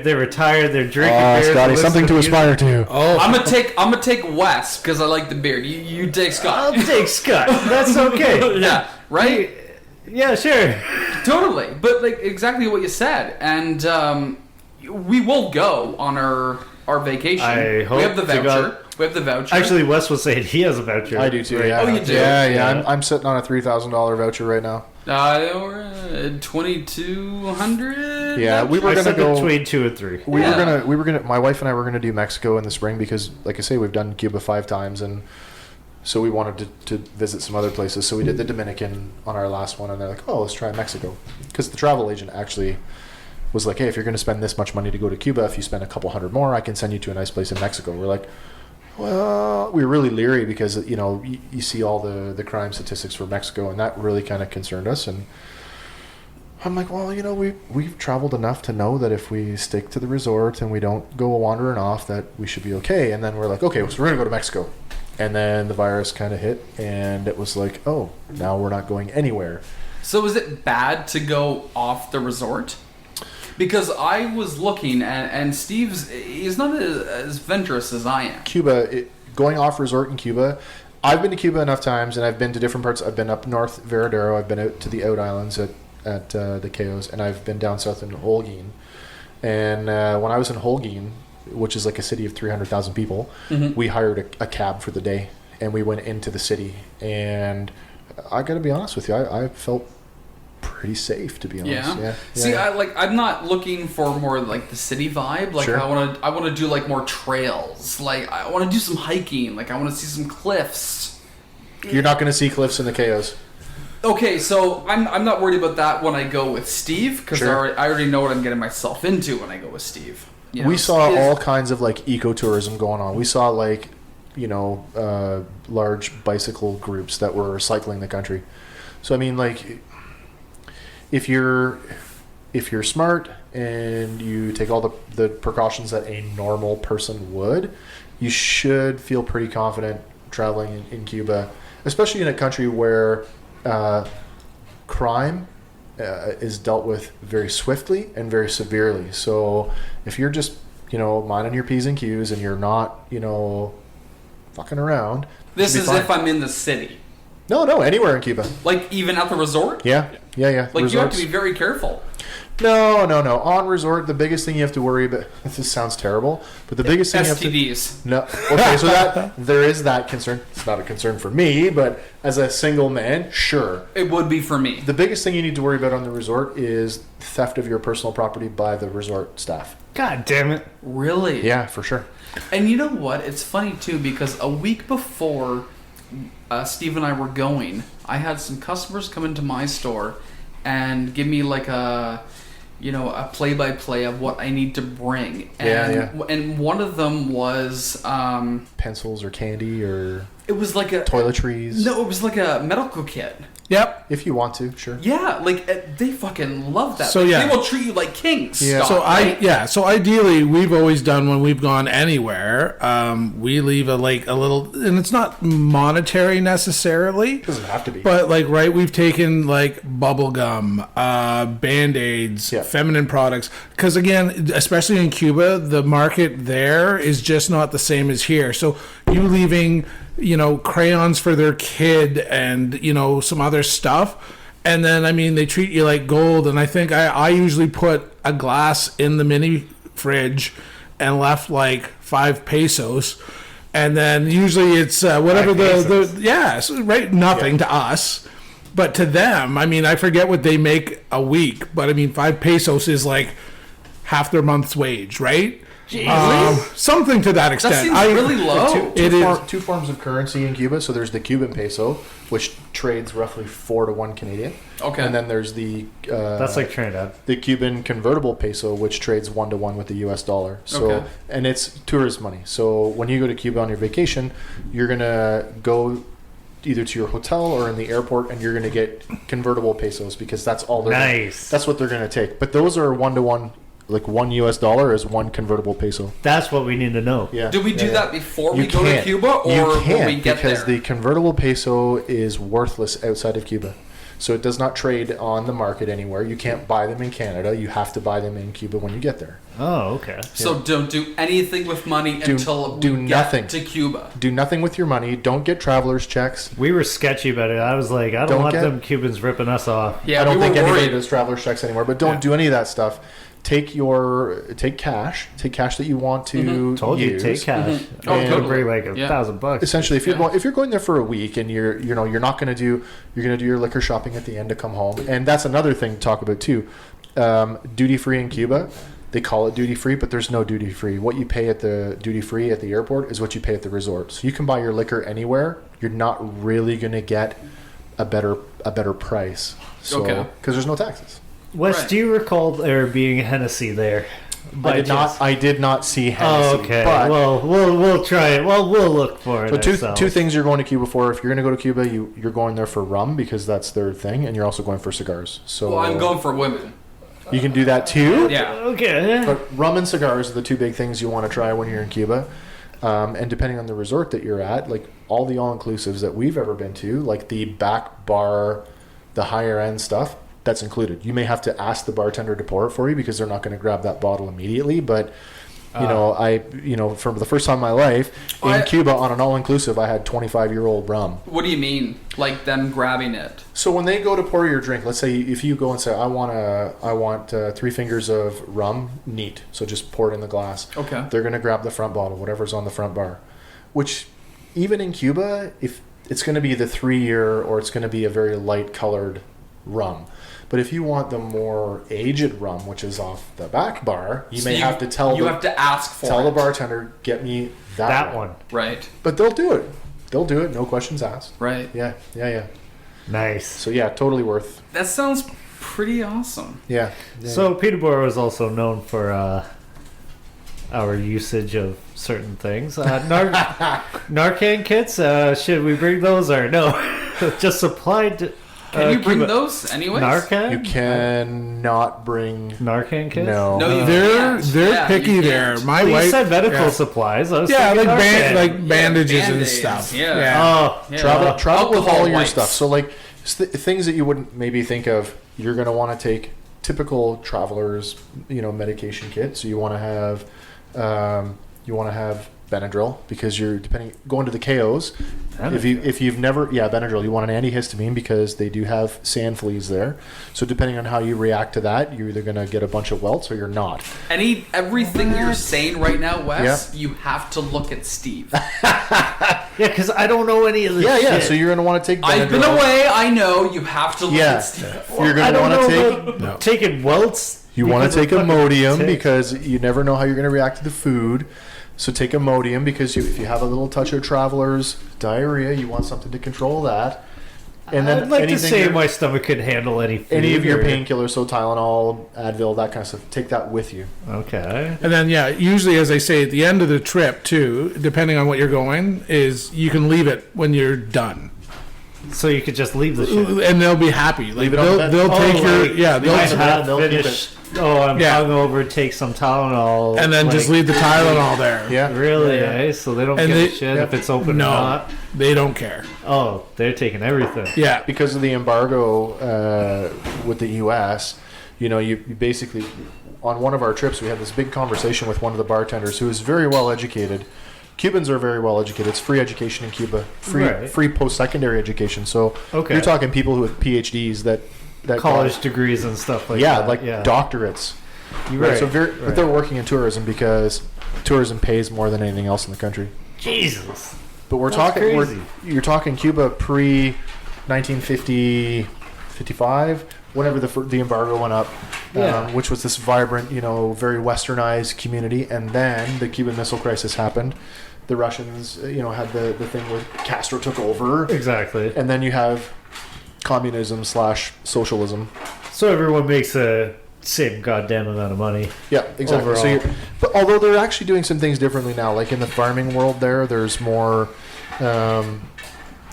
They're retired. They're drinking beers. Scotty, and something to listening aspire to. Oh, I'm gonna take Wes because I like the beard. You take Scott. I'll take Scott. That's okay. Yeah. Right. Yeah, sure. Totally. But like exactly what you said, and we will go on our vacation. I hope we have the to voucher. God. We have the voucher. Actually, Wes was saying he has a voucher. I do too. Right. Yeah. Oh, you do? Yeah. Yeah. I'm sitting on a $3,000 voucher right now. we're at 2,200. Yeah, we were I gonna said go. between 2 and 3. We were gonna. My wife and I were gonna do Mexico in the spring because, like I say, we've done Cuba 5 times, and so we wanted to visit some other places. So we did the Dominican on our last one, and they're like, "Oh, let's try Mexico," because the travel agent actually was like, "Hey, if you're going to spend this much money to go to Cuba, if you spend a couple hundred more, I can send you to a nice place in Mexico." We're like, well, we were really leery because you see all the crime statistics for Mexico, and that really kind of concerned us. And I'm like, well, we've traveled enough to know that if we stick to the resort and we don't go wandering off, that we should be okay. And then we're like, okay, so we're gonna go to Mexico. And then the virus kind of hit, and it was like, oh, now we're not going anywhere. So is it bad to go off the resort? Because I was looking, and he's not as venturous as I am. Cuba, going off resort in Cuba, I've been to Cuba enough times, and I've been to different parts. I've been up north Veradero, I've been out to the out islands at the Cayos, and I've been down south in Holguin. And when I was in Holguin, which is like a city of 300,000 people, we hired a cab for the day, and we went into the city. And I got to be honest with you, I felt pretty safe, to be honest. Yeah. Yeah. See, yeah. I'm not looking for more like the city vibe. Like Sure. I want to do like more trails. Like I want to do some hiking. Like I want to see some cliffs. You're not going to see cliffs in the Cayos. Okay, so I'm not worried about that when I go with Steve because Sure. I already know what I'm getting myself into when I go with Steve. You We know, saw Steve- all kinds of like ecotourism going on. We saw like, large bicycle groups that were cycling the country. So I mean, like, if you're smart and you take all the precautions that a normal person would, you should feel pretty confident traveling in Cuba, especially in a country where crime is dealt with very swiftly and very severely. So if you're just minding your P's and Q's and you're not fucking around, This you should is be fine. if I'm in the city. No, anywhere in Cuba. Like even at the resort. Yeah. Like you have to Resorts. be very careful. No. On resort, the biggest thing you have to worry about. This sounds terrible, but the biggest thing you have to. STDs. No. Okay, so that there is that concern. It's not a concern for me, but as a single man, sure. It would be for me. The biggest thing you need to worry about on the resort is theft of your personal property by the resort staff. God damn it. Really? Yeah, for sure. And you know what? It's funny too because a week before Steve and I were going, I had some customers come into my store and give me like a play-by-play of what I need to bring. And, and one of them was Pencils or candy or it was like a toiletries. No, it was like a medical kit. Yep. If you want to, sure. Yeah, like they fucking love that. So, Like, yeah. they will treat you like kings. Yeah. Scott, right? So ideally, we've always done when we've gone anywhere, we leave a little, and it's not monetary necessarily. It doesn't have to be. But we've taken like bubble gum, Band-Aids, Yeah. feminine products. Because again, especially in Cuba, the market there is just not the same as here. So you leaving, crayons for their kid and, some other stuff. And then, they treat you like gold. And I think I usually put a glass in the mini fridge and left like 5 pesos. And then usually it's whatever $5 pesos. nothing to us. But to them, I mean, I forget what they make a week, but I mean, 5 pesos is like half their month's wage, right? Something to that extent. That seems really low. Two forms of currency in Cuba. So there's the Cuban peso, which trades roughly 4 to 1 Canadian. Okay. And then there's the That's like Trinidad. the Cuban convertible peso, which trades 1 to 1 with the U.S. dollar. So Okay. and it's tourist money. So when you go to Cuba on your vacation, you're gonna go either to your hotel or in the airport, and you're gonna get convertible pesos because that's all they're Nice. that's what they're gonna take. But those are 1 to 1. Like $1 US is 1 convertible peso. That's what we need to know. Yeah. Do we do Yeah. that before You we go to can't. Cuba, You or can't, when we get because there? the convertible peso is worthless outside of Cuba. So it does not trade on the market anywhere. You can't buy them in Canada. You have to buy them in Cuba when you get there. Oh, okay. So don't do anything with money until we do get nothing. to Cuba. Do nothing with your money. Don't get traveler's checks. We were sketchy about it. I was like, I don't Don't want get- them Cubans ripping us off. Yeah, I don't we think were anybody worried. does traveler's checks anymore. But don't do any of that stuff. Take cash. Take cash that you want to Told you, use. take cash. Oh, I'm gonna totally. bring like Yeah. $1,000. Essentially, if you're Yeah. if you're going there for a week and you're not going to do your liquor shopping at the end to come home, and that's another thing to talk about too. Duty free in Cuba, they call it duty free, but there's no duty free. What you pay at the duty free at the airport is what you pay at the resort. So you can buy your liquor anywhere. You're not really going to get a better price. So Okay. because there's no taxes. Wes, Right. do you recall there being Hennessy there? By chance? I did not see Hennessy. Oh, okay. But Well, we'll try it. Well, we'll look for it. so ourselves. two things you're going to Cuba for. If you're going to go to Cuba, you're going there for rum because that's their thing, and you're also going for cigars. So Well, I'm going for women. You can do that too. Yeah. Okay. But rum and cigars are the two big things you want to try when you're in Cuba. And depending on the resort that you're at, like all the all-inclusives that we've ever been to, like the back bar, the higher end stuff, that's included. You may have to ask the bartender to pour it for you because they're not going to grab that bottle immediately. But for the first time in my life in Cuba on an all-inclusive, I had 25-year-old rum. What do you mean? Like them grabbing it? So when they go to pour your drink, let's say if you go and say, I want 3 fingers of rum, neat. So just pour it in the glass. Okay. They're going to grab the front bottle, whatever's on the front bar. Which, even in Cuba, if it's going to be the 3-year or it's going to be a very light colored rum. But if you want the more aged rum, which is off the back bar, you may have to tell to ask for tell it. the bartender, get me that one. Right. But they'll do it. They'll do it. No questions asked. Right. Yeah. Nice. So yeah, totally worth. That sounds pretty awesome. Yeah. So Peterborough is also known for our usage of certain things. Narcan kits. Should we bring those or no? Just supplied. To, Can you bring Cuba. those anyways? Narcan? You cannot bring. Narcan kits? No. No, you They're can't. they're Yeah, picky you there. can't. My Well, wife you said medical yeah. supplies. I was Yeah, thinking like Narcan. bandages and Band-Aids, stuff. yeah. Oh, Yeah. Travel with Alcohol all your wipes. stuff. So like things that you wouldn't maybe think of. You're going to want to take typical travelers, medication kit. So you want to have Benadryl because you're going to the KOs. If you've never Benadryl, you want an antihistamine because they do have sand fleas there. So depending on how you react to that, you're either going to get a bunch of welts or you're not. Everything you're saying right now, Wes, you have to look at Steve. Yeah, because I don't know any of this shit. So you're going to want to take Benadryl. I've been away. I know. You have to look at Steve. You're I going to don't want to know take. about taking welts. You want because to take of Imodium fucking because you never know how you're going to react to the food. So take Imodium because if you have a little touch of traveler's diarrhea, you want something to control that. And then I'd like to anything say that- my stomach could handle any food. any of your or- painkillers, so Tylenol, Advil, that kind of stuff, take that with you. Okay. And then, usually, as I say, at the end of the trip, too, depending on what you're going, is you can leave it when you're done. So you could just leave the shit. And they'll be happy. Like, Leave it on the bed. they'll take your... like, Yeah, I they'll... have they'll keep finished. Oh, I'm Yeah. hungover. Take some Tylenol. And then just leave the Tylenol there. Yeah. Really, Yeah. eh? So they don't And give they- a shit yeah. if it's open No. or not. They don't care. Oh, they're taking everything. Yeah. Because of the embargo with the U.S., you basically, on one of our trips, we had this big conversation with one of the bartenders who is very well educated. Cubans are very well educated. It's free education in Cuba, free post-secondary education. So Okay. you're talking people who have PhDs that College degrees and stuff like that. doctorates. You're Right. right. So but they're working in tourism because tourism pays more than anything else in the country. Jesus. But That's crazy. you're talking Cuba pre 1950, 55, whenever the embargo went up, Yeah. which was this vibrant, very westernized community. And then the Cuban Missile Crisis happened. The Russians, had the thing where Castro took over. Exactly. And then you have communism/socialism. So everyone makes the same goddamn amount of money. Yeah, exactly. Overall. But although they're actually doing some things differently now, like in the farming world, there's more.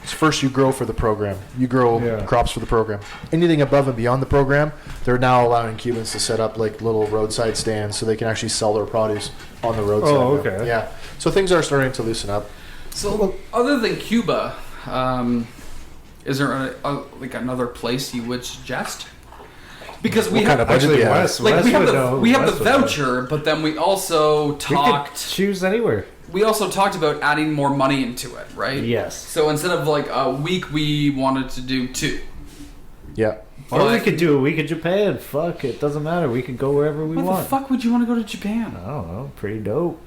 First, you grow for the program. You grow crops for the program. Anything above and beyond the program, they're now allowing Cubans to set up like little roadside stands so they can actually sell their produce on the roadside. Oh, now. okay. Yeah. So things are starting to loosen up. So, other than Cuba, is there like another place you would suggest? Because we What have kind of budget do you have? like we have would the know. we have the Wes would know. voucher, but then we also We could talked. choose anywhere. We also talked about adding more money into it, right? Yes. So instead of like a week, we wanted to do 2. Yeah. Or we But- could do a week in Japan. Fuck, it doesn't matter. We could go wherever we Why want. the fuck would you want to go to Japan? I don't know. Pretty dope.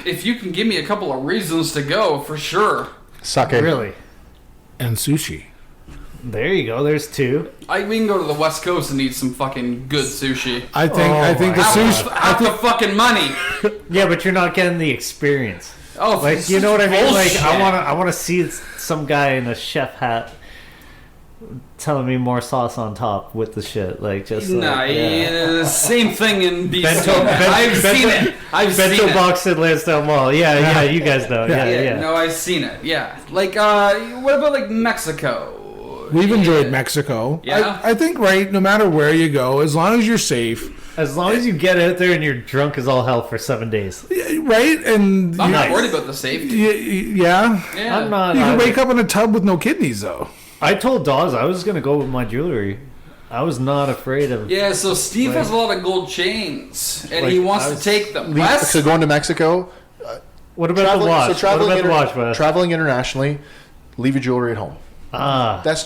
If you can give me a couple of reasons to go, for sure. Sake. Really? And sushi. There you go. There's 2. We can go to the West Coast and eat some fucking good sushi. I think the Half, sushi. half the fucking money. Yeah, but you're not getting the experience. Oh, Like, this you know is what I mean? Like, bullshit. I wanna see some guy in a chef hat telling me more sauce on top with the shit. Like, just Nah, like, yeah. same thing in BC. Bento- I've seen it. I've seen Bento it. box at Lansdowne Mall. Yeah, you guys know. Yeah. No, I've seen it. Yeah. Like, what about like Mexico? We've enjoyed Mexico. Yeah. I think, right, no matter where you go, as long as you're safe, As long as you get out there and you're drunk as all hell for 7 days. right? And I'm not Nice. worried about the safety. yeah. Yeah. I'm not. You can I, wake up in a tub with no kidneys, though. I told Dawes I was gonna go with my jewelry. I was not afraid of. Yeah, so Steve Like- has a lot of gold chains, and Like, he wants I to was take them. Wes? So going to Mexico, What about the watch? What about the watch, man? traveling internationally, leave your jewelry at home. Ah, That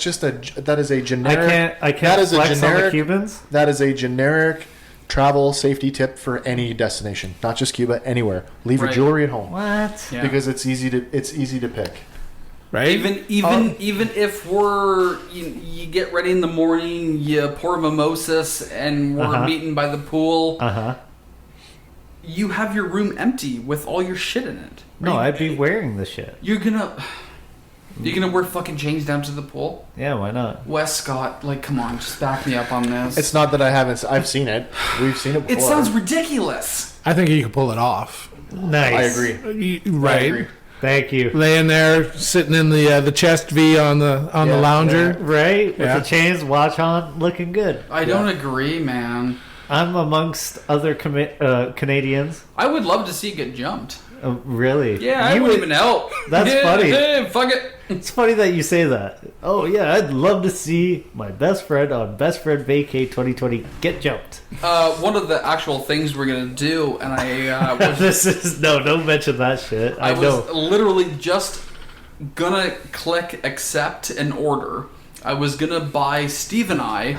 is a I generic. can't That is a flex on the generic. Cubans. That is a generic travel safety tip for any destination, not just Cuba, anywhere. Leave your Right. jewelry at home What? Yeah. because it's easy to pick. Right? Even if you get ready in the morning, you pour mimosas, and we're Uh-huh. meeting by the pool. Uh-huh. You have your room empty with all your shit in it. No, Are you- I'd be wearing the shit. You're gonna wear fucking chains down to the pool? Yeah, why not? Wes Scott, like, come on, just back me up on this. It's not that I haven't. I've seen it. We've seen it before. It sounds ridiculous. I think you can pull it off. Nice. I agree. Right? I agree. Thank you. Laying there, sitting in the chest V on the Yeah, lounger. Right? With Yeah. the chains, watch on, looking good. I don't agree, man. I'm amongst other Canadians. I would love to see you get jumped. Really? Yeah, I You wouldn't would- even help. That's Yeah, funny. yeah, fuck it. It's funny that you say that. Oh yeah, I'd love to see my best friend on Best Friend Vacay 2020 get jumped. One of the actual things we're gonna do, and I was This is don't mention that shit. I was know. literally just gonna click accept and order. I was gonna buy Steve and I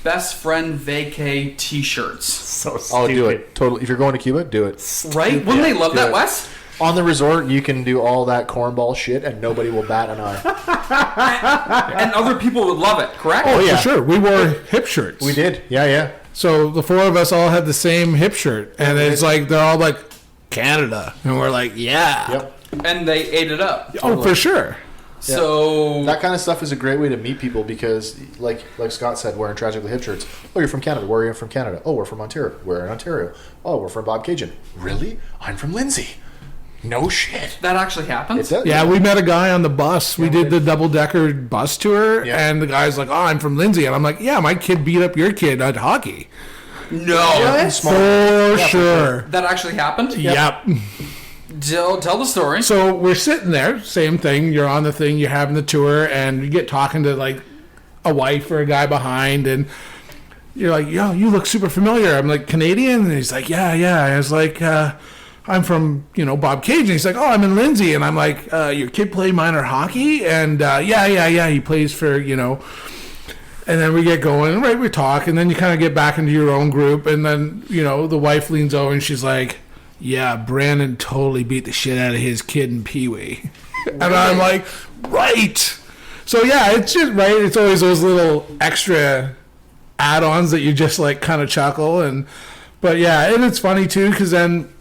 best friend vacay t-shirts. So stupid. I'll do it. Totally. If you're going to Cuba, do it. Right? Wouldn't they love do that, it. Wes? On the resort, you can do all that cornball shit, and nobody will bat an eye. And other people would love it, correct? Oh, yeah. for sure. We wore hip shirts. We did. Yeah. So the four of us all had the same hip shirt. And it's like, they're all like, Canada. And we're like, yeah. Yep. And they ate it up. Oh, for sure. So That kind of stuff is a great way to meet people because, like Scott said, wearing Tragically Hip shirts. Oh, you're from Canada. Where are you from Canada? Oh, we're from Ontario. We're in Ontario. Oh, we're from Bob Cajun. Really? I'm from Lindsay. No shit. that actually happens. It does. Yeah, we met a guy on the bus. We did the double-decker bus tour. Yeah. And the guy's like, oh, I'm from Lindsay. And I'm like, yeah, my kid beat up your kid at hockey. No. For sure. That actually happened? Yep. Tell the story. So we're sitting there, same thing. You're on the thing, you're having the tour, and you get talking to like a wife or a guy behind, and you're like, yo, you look super familiar. I'm like, Canadian? And he's like, yeah. I was like, I'm from, Bob Cajun. He's like, oh, I'm in Lindsay. And I'm like, your kid play minor hockey? And yeah, he plays for, And then we get going, right, we talk, and then you kind of get back into your own group, and then, the wife leans over and she's like, yeah, Brandon totally beat the shit out of his kid in Pee Wee. And I'm like, right. So yeah, it's just right. It's always those little extra add-ons that you just like kind of chuckle but yeah, and it's funny too because then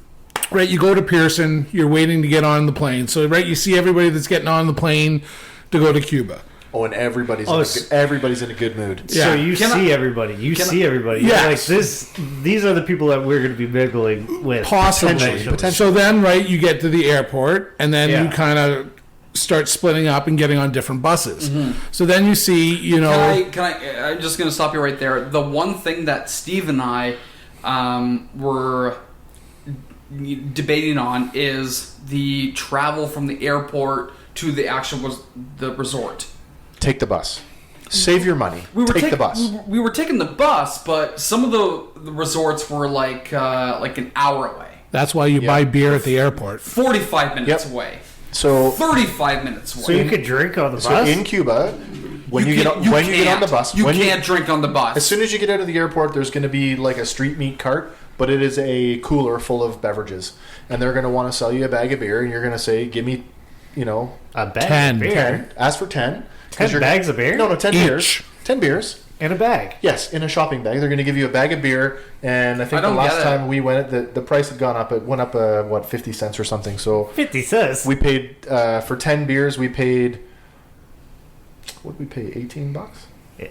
right you go to Pearson, you're waiting to get on the plane. So right, you see everybody that's getting on the plane to go to Cuba. Oh, and everybody's in a good mood. Yeah. So you see everybody. Yeah. Like this. These are the people that we're going to be mingling with. Possibly. So then, right, you get to the airport, and then you kind of start splitting up and getting on different buses. Mm-hmm. So then you see, you know. I'm just going to stop you right there. The one thing that Steve and I were debating on is the travel from the airport to the the resort. Take the bus. Save your money. Take the bus. We were taking the bus, but some of the resorts were like an hour away. That's why you buy beer at the airport. 45 minutes away. So 35 minutes away. So you could drink on the bus? So in Cuba, when you get on the bus, you can't drink on the bus. As soon as you get out of the airport, there's going to be like a street meat cart, but it is a cooler full of beverages, and they're going to want to sell you a bag of beer, and you're going to say, "Give me, a bag of beer. 10. Ask for 10. 10 bags of beer? No, 10 Each. beers. 10 beers. In a bag? Yes, in a shopping bag. They're going to give you a bag of beer, and I think the last time we went, the price had gone up. It went up, 50 cents or something. So 50 cents? We paid, for 10 beers, we paid, what did we pay, $18?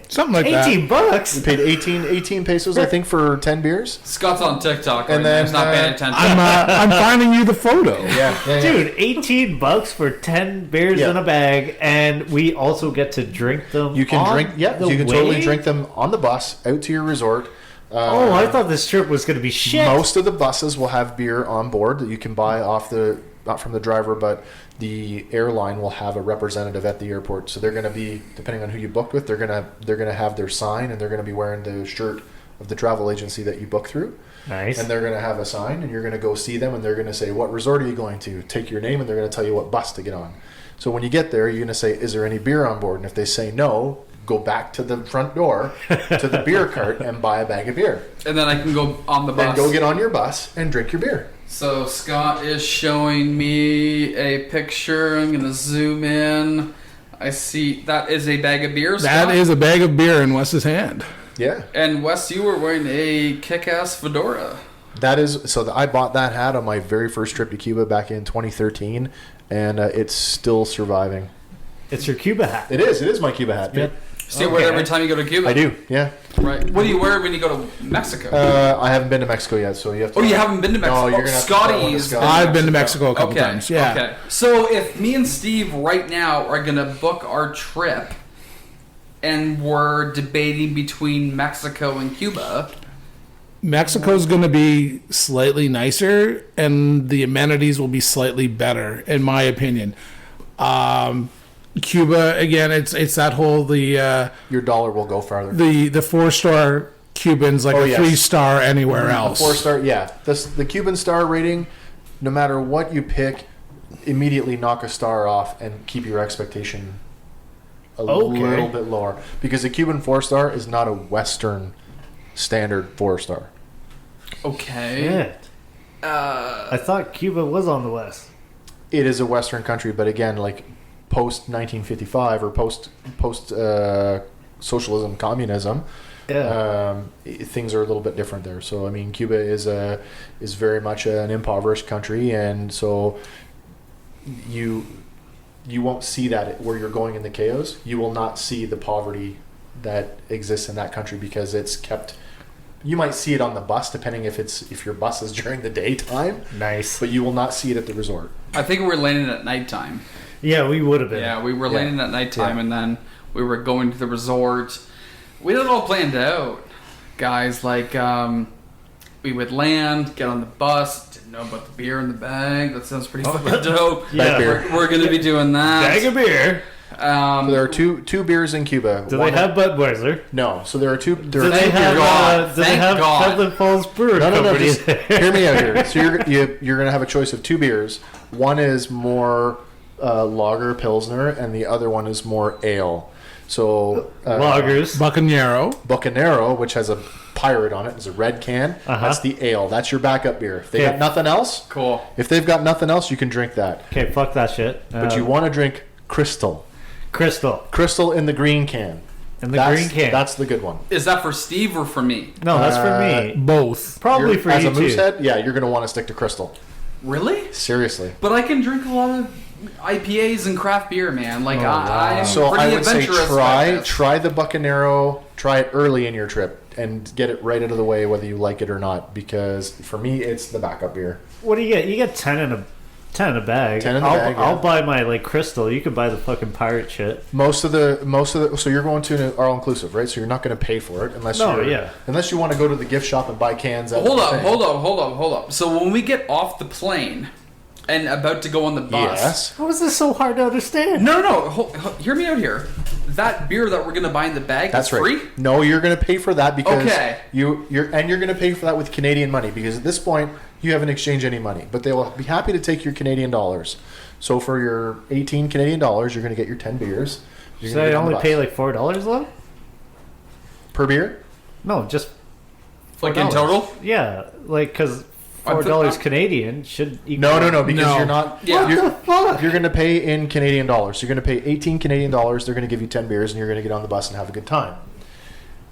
Something like that. $18? We paid 18 pesos, I think, for 10 beers. Scott's on TikTok and then he's not paying attention. I'm finding you the photo. Yeah. Dude, $18 for 10 beers in a bag, and we also get to drink them. You can totally drink them on the bus out to your resort. I thought this trip was going to be shit. Most of the buses will have beer on board that you can buy not from the driver, but the airline will have a representative at the airport. So they're going to be, depending on who you booked with, they're going to have their sign, and they're going to be wearing the shirt of the travel agency that you booked through. Nice. And they're going to have a sign, and you're going to go see them, and they're going to say, "What resort are you going to?" Take your name, and they're going to tell you what bus to get on. So when you get there, you're going to say, "Is there any beer on board?" And if they say no, go back to the front door to the beer cart and buy a bag of beer. And then I can go on the bus. Then go get on your bus and drink your beer. So Scott is showing me a picture. I'm going to zoom in. I see that is a bag of beer, Scott? That is a bag of beer in Wes's hand. Yeah. And Wes, you were wearing a kick-ass fedora. I bought that hat on my very first trip to Cuba back in 2013, and it's still surviving. It's your Cuba hat. It is my Cuba hat. Yep. So you wear it every time you go to Cuba? I do, yeah. Right. What do you wear when you go to Mexico? I haven't been to Mexico yet, so you have to... Oh, you haven't been to Mexico? No, you're going to have to buy one to Scotty. I've been to Mexico a couple times, yeah. Okay. So if me and Steve right now are going to book our trip, and we're debating between Mexico and Cuba... Mexico's going to be slightly nicer, and the amenities will be slightly better, in my opinion. Cuba, again, it's that whole your dollar will go farther. The 4-star Cuban's like 3-star anywhere else. 4-star, yeah. The Cuban star rating, no matter what you pick, immediately knock a star off and keep your expectation a little bit lower. Because the Cuban 4-star is not a Western standard 4-star. Okay. Shit. I thought Cuba was on the west. It is a Western country, but again, like post 1955 or post socialism, communism, things are a little bit different there. So I mean, Cuba is very much an impoverished country, and so you won't see that where you're going in the Cayos. You will not see the poverty that exists in that country because it's kept. You might see it on the bus, depending if your bus is during the daytime. Nice. But you will not see it at the resort. I think we were landing at nighttime. Yeah, we would have been. Yeah, we were landing at nighttime, and then we were going to the resort. We had it all planned out, guys. Like, we would land, get on the bus, didn't know about the beer in the bag. That sounds pretty fucking dope. Yeah. We're going to be doing that. Bag of beer. So there are two bears in Cuba. Do they have Budweiser? No. So there are two. Do they have Headland Falls Brewer Company? Just hear me out here. So you're going to have a choice of 2 beers. One is more lager pilsner, and the other one is more ale. So lagers. Bucanero, which has a pirate on it, is a red can. That's the ale. That's your backup beer. If they got nothing else, cool. If they've got nothing else, you can drink that. Okay, fuck that shit. But you want to drink Crystal. Crystal. Crystal in the green can. In the green can. That's the good one. Is that for Steve or for me? No, that's for me. Both. Probably You're- for as you a too. moosehead, yeah, you're going to want to stick to Crystal. Really? Seriously. But I can drink a lot of IPAs and craft beer, man. Like I'm So pretty I would say adventurous about this. try the Bucanero, try it early in your trip, and get it right out of the way whether you like it or not. Because for me, it's the backup beer. What do you get? You get 10 in a bag. 10 in the I'll, bag, yeah. I'll buy my like Crystal. You could buy the fucking pirate shit. Most of the so you're going to an all inclusive, right? So you're not going to pay for it unless unless you want to go to the gift shop and buy cans. Hold up. So when we get off the plane and about to go on the bus, Yes. How is this so hard to understand? no, hear me out here. That beer that we're gonna buy in the bag That's is right. free. No, you're going to pay for that because Okay. you're going to pay for that with Canadian money because at this point you haven't exchanged any money, but they will be happy to take your Canadian dollars. So for your 18 Canadian dollars, you're going to get your 10 beers. You're So gonna I get on the only bus. pay like $4 though? per beer. No, just Like in $4. total? Yeah, like because I'm $4 Canadian should No, because No. you're not. Yeah. You're, fuck? you're going to pay in Canadian dollars. You're going to pay 18 Canadian dollars. They're going to give you 10 beers, and you're going to get on the bus and have a good time.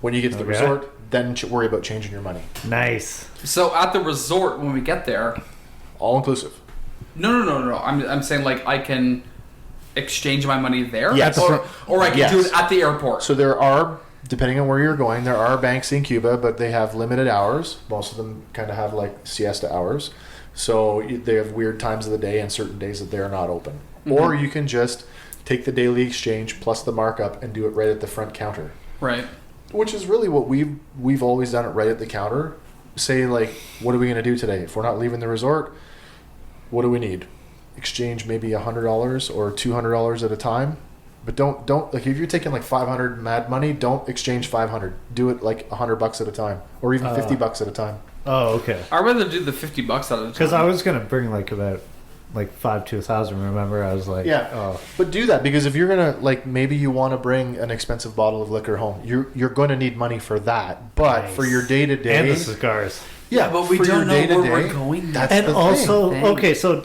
When you get to the Okay. resort, then worry about changing your money. Nice. So at the resort when we get there, All inclusive. no. I'm saying like I can exchange my money there. Yes. Or I can Yes. do it at the airport. So there are, depending on where you're going, there are banks in Cuba, but they have limited hours. Most of them kind of have like siesta hours. So they have weird times of the day and certain days that they're not open. Or you can just take the daily exchange plus the markup and do it right at the front counter. Right. Which is really what we've always done it right at the counter. Say like, what are we going to do today? If we're not leaving the resort, what do we need? Exchange maybe $100 or $200 at a time. But don't like if you're taking like 500 mad money, don't exchange 500. Do it like $100 at a time, or even $50 at a time. Oh, okay. I'd rather do the $50 out of the Because I was gonna bring like about like 5 to 1,000. Remember, I was like, Yeah. oh, But do that because if you're gonna like maybe you want to bring an expensive bottle of liquor home, you're going to need money for that. But Nice. for your day to day, and the cigars. Yeah, but we for your don't know where day-to-day, we're going. That's And the also, thing. okay, so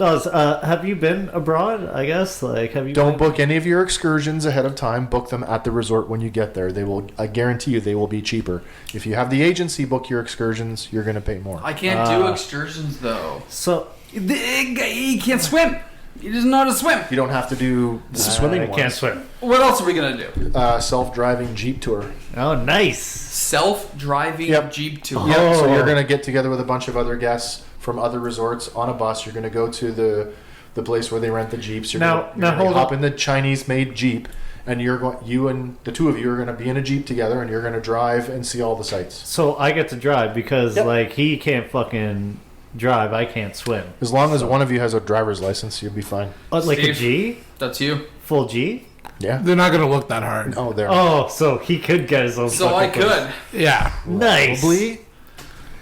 have you been abroad? I guess like have you? Don't been? book any of your excursions ahead of time. Book them at the resort when you get there. They will. I guarantee you, they will be cheaper. If you have the agency book your excursions, you're going to pay more. I can't do excursions though. So He can't swim. He doesn't know how to swim. You don't have to do the swimming I ones. can't swim. What else are we gonna do? Self-driving Jeep tour. Oh, nice. Self-driving Yep. Jeep tour. Yeah, so Oh. you're going to get together with a bunch of other guests from other resorts on a bus. You're going to go to the place where they rent the Jeeps. You're Now- gonna hold hop on. in the Chinese-made Jeep, and you and the two of you are going to be in a Jeep together, and you're going to drive and see all the sights. So I get to drive because Yep. like he can't fucking drive. I can't swim. As long as one of you has a driver's license, you'll be fine. Like a Steve? G, That's you. full G. Yeah. They're not going to look that hard. Oh, there. Oh, so he could get his own. So I fucking place. could. Yeah. Nice. Probably.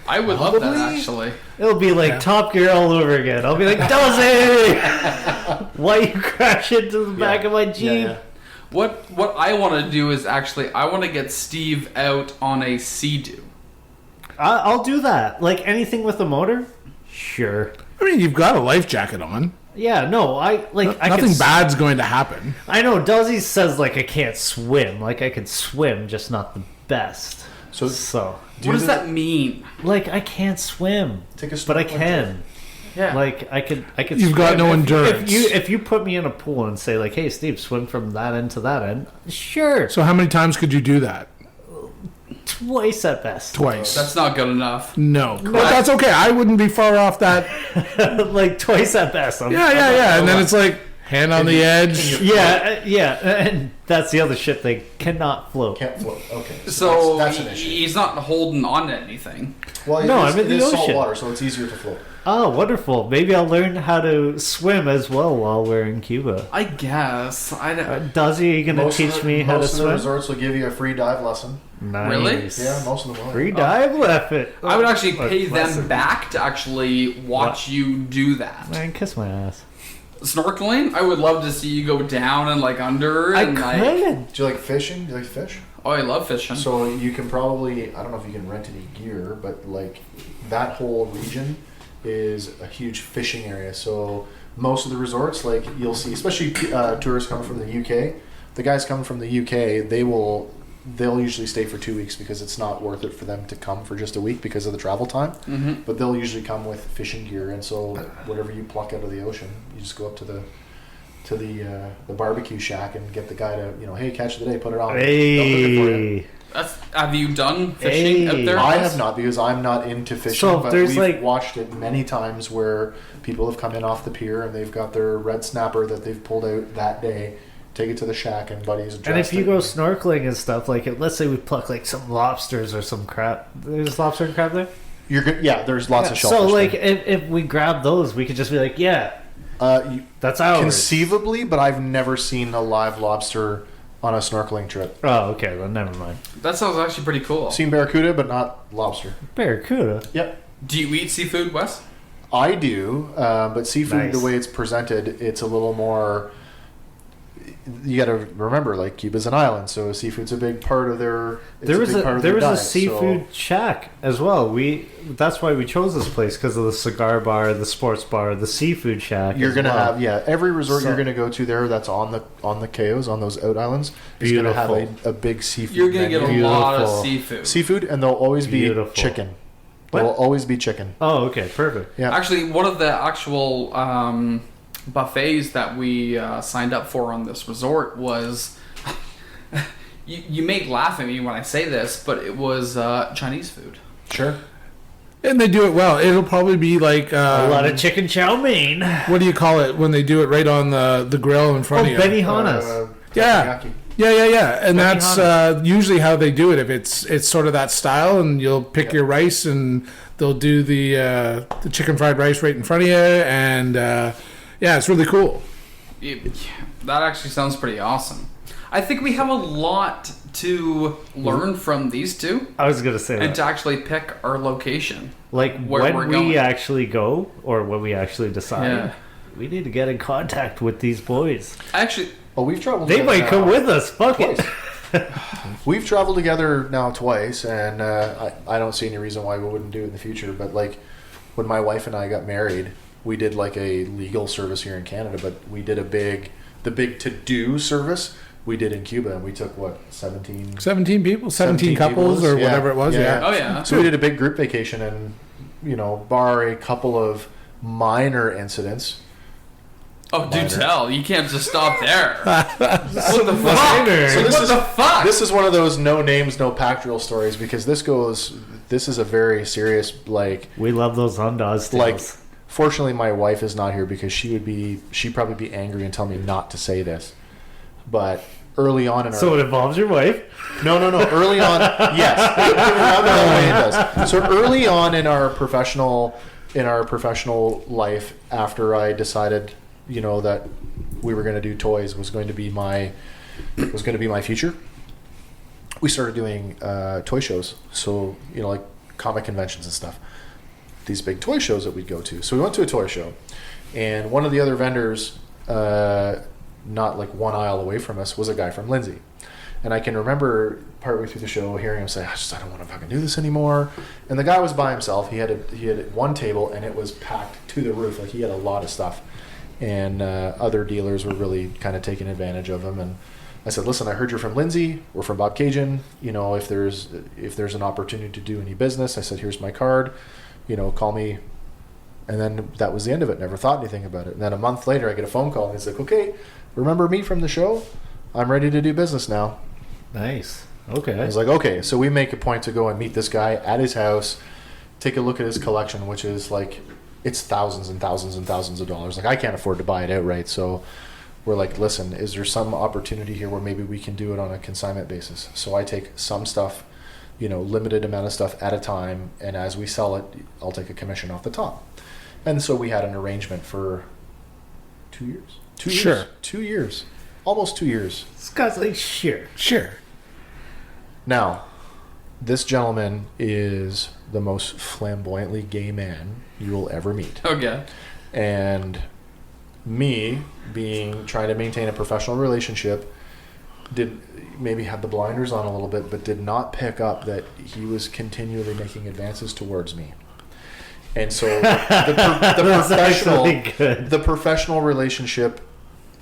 I would love that Probably. actually. It'll be like Top Gear all over again. I'll be like, Dawes, why you crash into the back of my Jeep? Yeah. What I want to do is actually I want to get Steve out on a Sea-Doo. I'll do that. Like anything with a motor. Sure. I mean, you've got a life jacket on. Yeah. No. I Nothing could, bad's going to happen. I know. Duzzy says like I can't swim. Like I could swim, just not the best. So So What does that mean? like I can't swim, take a but I snorkeling can. Yeah. Like I could. You've got swim. no If endurance. if you put me in a pool and say like, "Hey, Steve, swim from that end to that end," sure, So how many times could you do that? twice at best. Twice. That's not good enough. No. But that's okay. I wouldn't be far off that. Like twice at best. Yeah. And then it's like hand on the edge. Yeah, and that's the other shit. They cannot float. can't float. Okay. So that's an issue. he's not holding on to anything. Well, No, it is, I'm in it the is salt ocean. water, so it's easier to float. Oh, wonderful! Maybe I'll learn how to swim as well while we're in Cuba. I guess. I don't. Duzzy, are you gonna teach me how to most of the swim? resorts will give you a free dive lesson. Nice. Really? Yeah, most of them will. Free dive left. I would actually pay Lesson. them back to actually watch What? you do that. Man, kiss my ass. Snorkeling? I would love to see you go down and like under I and like. could. Do you like fishing? Do you like fish? Oh, I love fishing. So you can probably, I don't know if you can rent any gear, but like that whole region is a huge fishing area. So most of the resorts, like you'll see, especially tourists coming from the UK, the guys coming from the UK, they'll usually stay for 2 weeks because it's not worth it for them to come for just a week because of the travel time. Mm-hmm. But they'll usually come with fishing gear, and so whatever you pluck out of the ocean, you just go up to the barbecue shack and get the guy to, hey, catch of the day, put it on. They'll cook it for you. Have you done fishing out there? I have not, because I'm not into fishing. So but there's we've watched it many times where people have come in off the pier and they've got their red snapper that they've pulled out that day, take it to the shack, and buddies. And if you go snorkeling and stuff, like let's say we pluck like some lobsters or some crab. There's lobster and crab there. you're good. Yeah, there's lots of shellfish. So like there. if we grab those, we could just be like, that's ours. Conceivably, but I've never seen a live lobster on a snorkeling trip. Oh, okay. Well, never mind. That sounds actually pretty cool. Seen barracuda, but not lobster. Barracuda. Yep. Do you eat seafood, Wes? I do, but seafood, Nice. the way it's presented, it's a little more. You got to remember, like Cuba's an island, so seafood's a big part of their. There was a diet, seafood shack as well. That's why we chose this place, because of the cigar bar, the sports bar, the seafood shack. You're gonna well. have every resort So- you're gonna go to there that's on the KOs on those out islands is gonna have a big seafood. You're gonna get a menu. lot of Beautiful. seafood. And there'll always Beautiful. be chicken. What? There'll always be chicken. Oh, okay, perfect. Yeah. Actually, one of the actual buffets that we signed up for on this resort was. You may laugh at me when I say this, but it was Chinese food. Sure. And they do it well. It'll probably be like A lot of chicken chow mein. what do you call it when they do it right on the grill in front of you? Benihana's. Yeah. Teppanyaki. Yeah. And Benihana. that's usually how they do it. If it's sort of that style, and you'll pick your rice, and they'll do the chicken fried rice right in front of you, and it's really cool. That actually sounds pretty awesome. I think we have a lot to learn from these two, I was gonna say and that. to actually pick our location. Like where we're when we going. actually go, or when we actually decide, Yeah. we need to get in contact with these boys. Actually, Well, we've traveled. They together might come now with us. Fuck it. twice. We've traveled together now twice, and I don't see any reason why we wouldn't do it in the future. But like when my wife and I got married, we did like a legal service here in Canada, but we did the big to-do service we did in Cuba, and we took 17 people, 17 couples, people. or whatever it was. Yeah. oh yeah, So we did a big group vacation, and bar a couple of minor incidents. oh do Minor. tell! You can't just stop there. what the Minor. fuck? So this What is the fuck? This is one of those no names, no pack drill stories, because this is a very serious, like, We love those on Dawes like. Tales. Fortunately, my wife is not here because she'd probably be angry and tell me not to say this. But early on in our So it involves your wife. no. Early on, yes. That way it does. So early on in our professional life, after I decided, that we were going to do toys was going to be my future. We started doing toy shows. So like comic conventions and stuff. These big toy shows that we'd go to. So we went to a toy show, and one of the other vendors, not like one aisle away from us, was a guy from Lindsay. And I can remember partway through the show hearing him say, I don't want to fucking do this anymore. And the guy was by himself. He had one table, and it was packed to the roof. Like, he had a lot of stuff. And other dealers were really kind of taking advantage of him. And I said, listen, I heard you're from Lindsay. We're from Bob Cajun. If there's an opportunity to do any business, I said, here's my card. Call me. And then that was the end of it. Never thought anything about it. And then a month later, I get a phone call, and he's like, okay, remember me from the show? I'm ready to do business now. Nice. Okay. I was like, okay. So we make a point to go and meet this guy at his house, take a look at his collection, which is like, it's thousands and thousands and thousands of dollars. Like, I can't afford to buy it outright. So we're like, listen, is there some opportunity here where maybe we can do it on a consignment basis? So I take some stuff, limited amount of stuff at a time, and as we sell it, I'll take a commission off the top. And so we had an arrangement for 2 years. 2 years. Sure. 2 years. Almost 2 years. This guy's like, sure. Now, this gentleman is the most flamboyantly gay man you will ever meet. Okay. And me, trying to maintain a professional relationship, did maybe had the blinders on a little bit, but did not pick up that he was continually making advances towards me. And so the professional relationship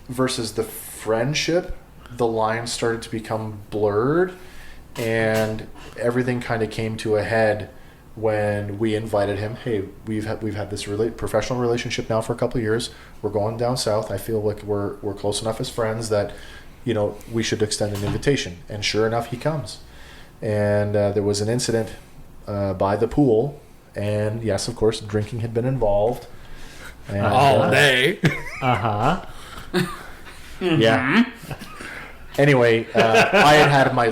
versus the friendship the lines started to become blurred, and everything kind of came to a head when we invited him. Hey, we've had this professional relationship now for a couple of years. We're going down south. I feel like we're close enough as friends that, you know, we should extend an invitation. And sure enough, he comes. And there was an incident by the pool, and yes, of course, drinking had been involved. And, All day. Yeah. Anyway, I had my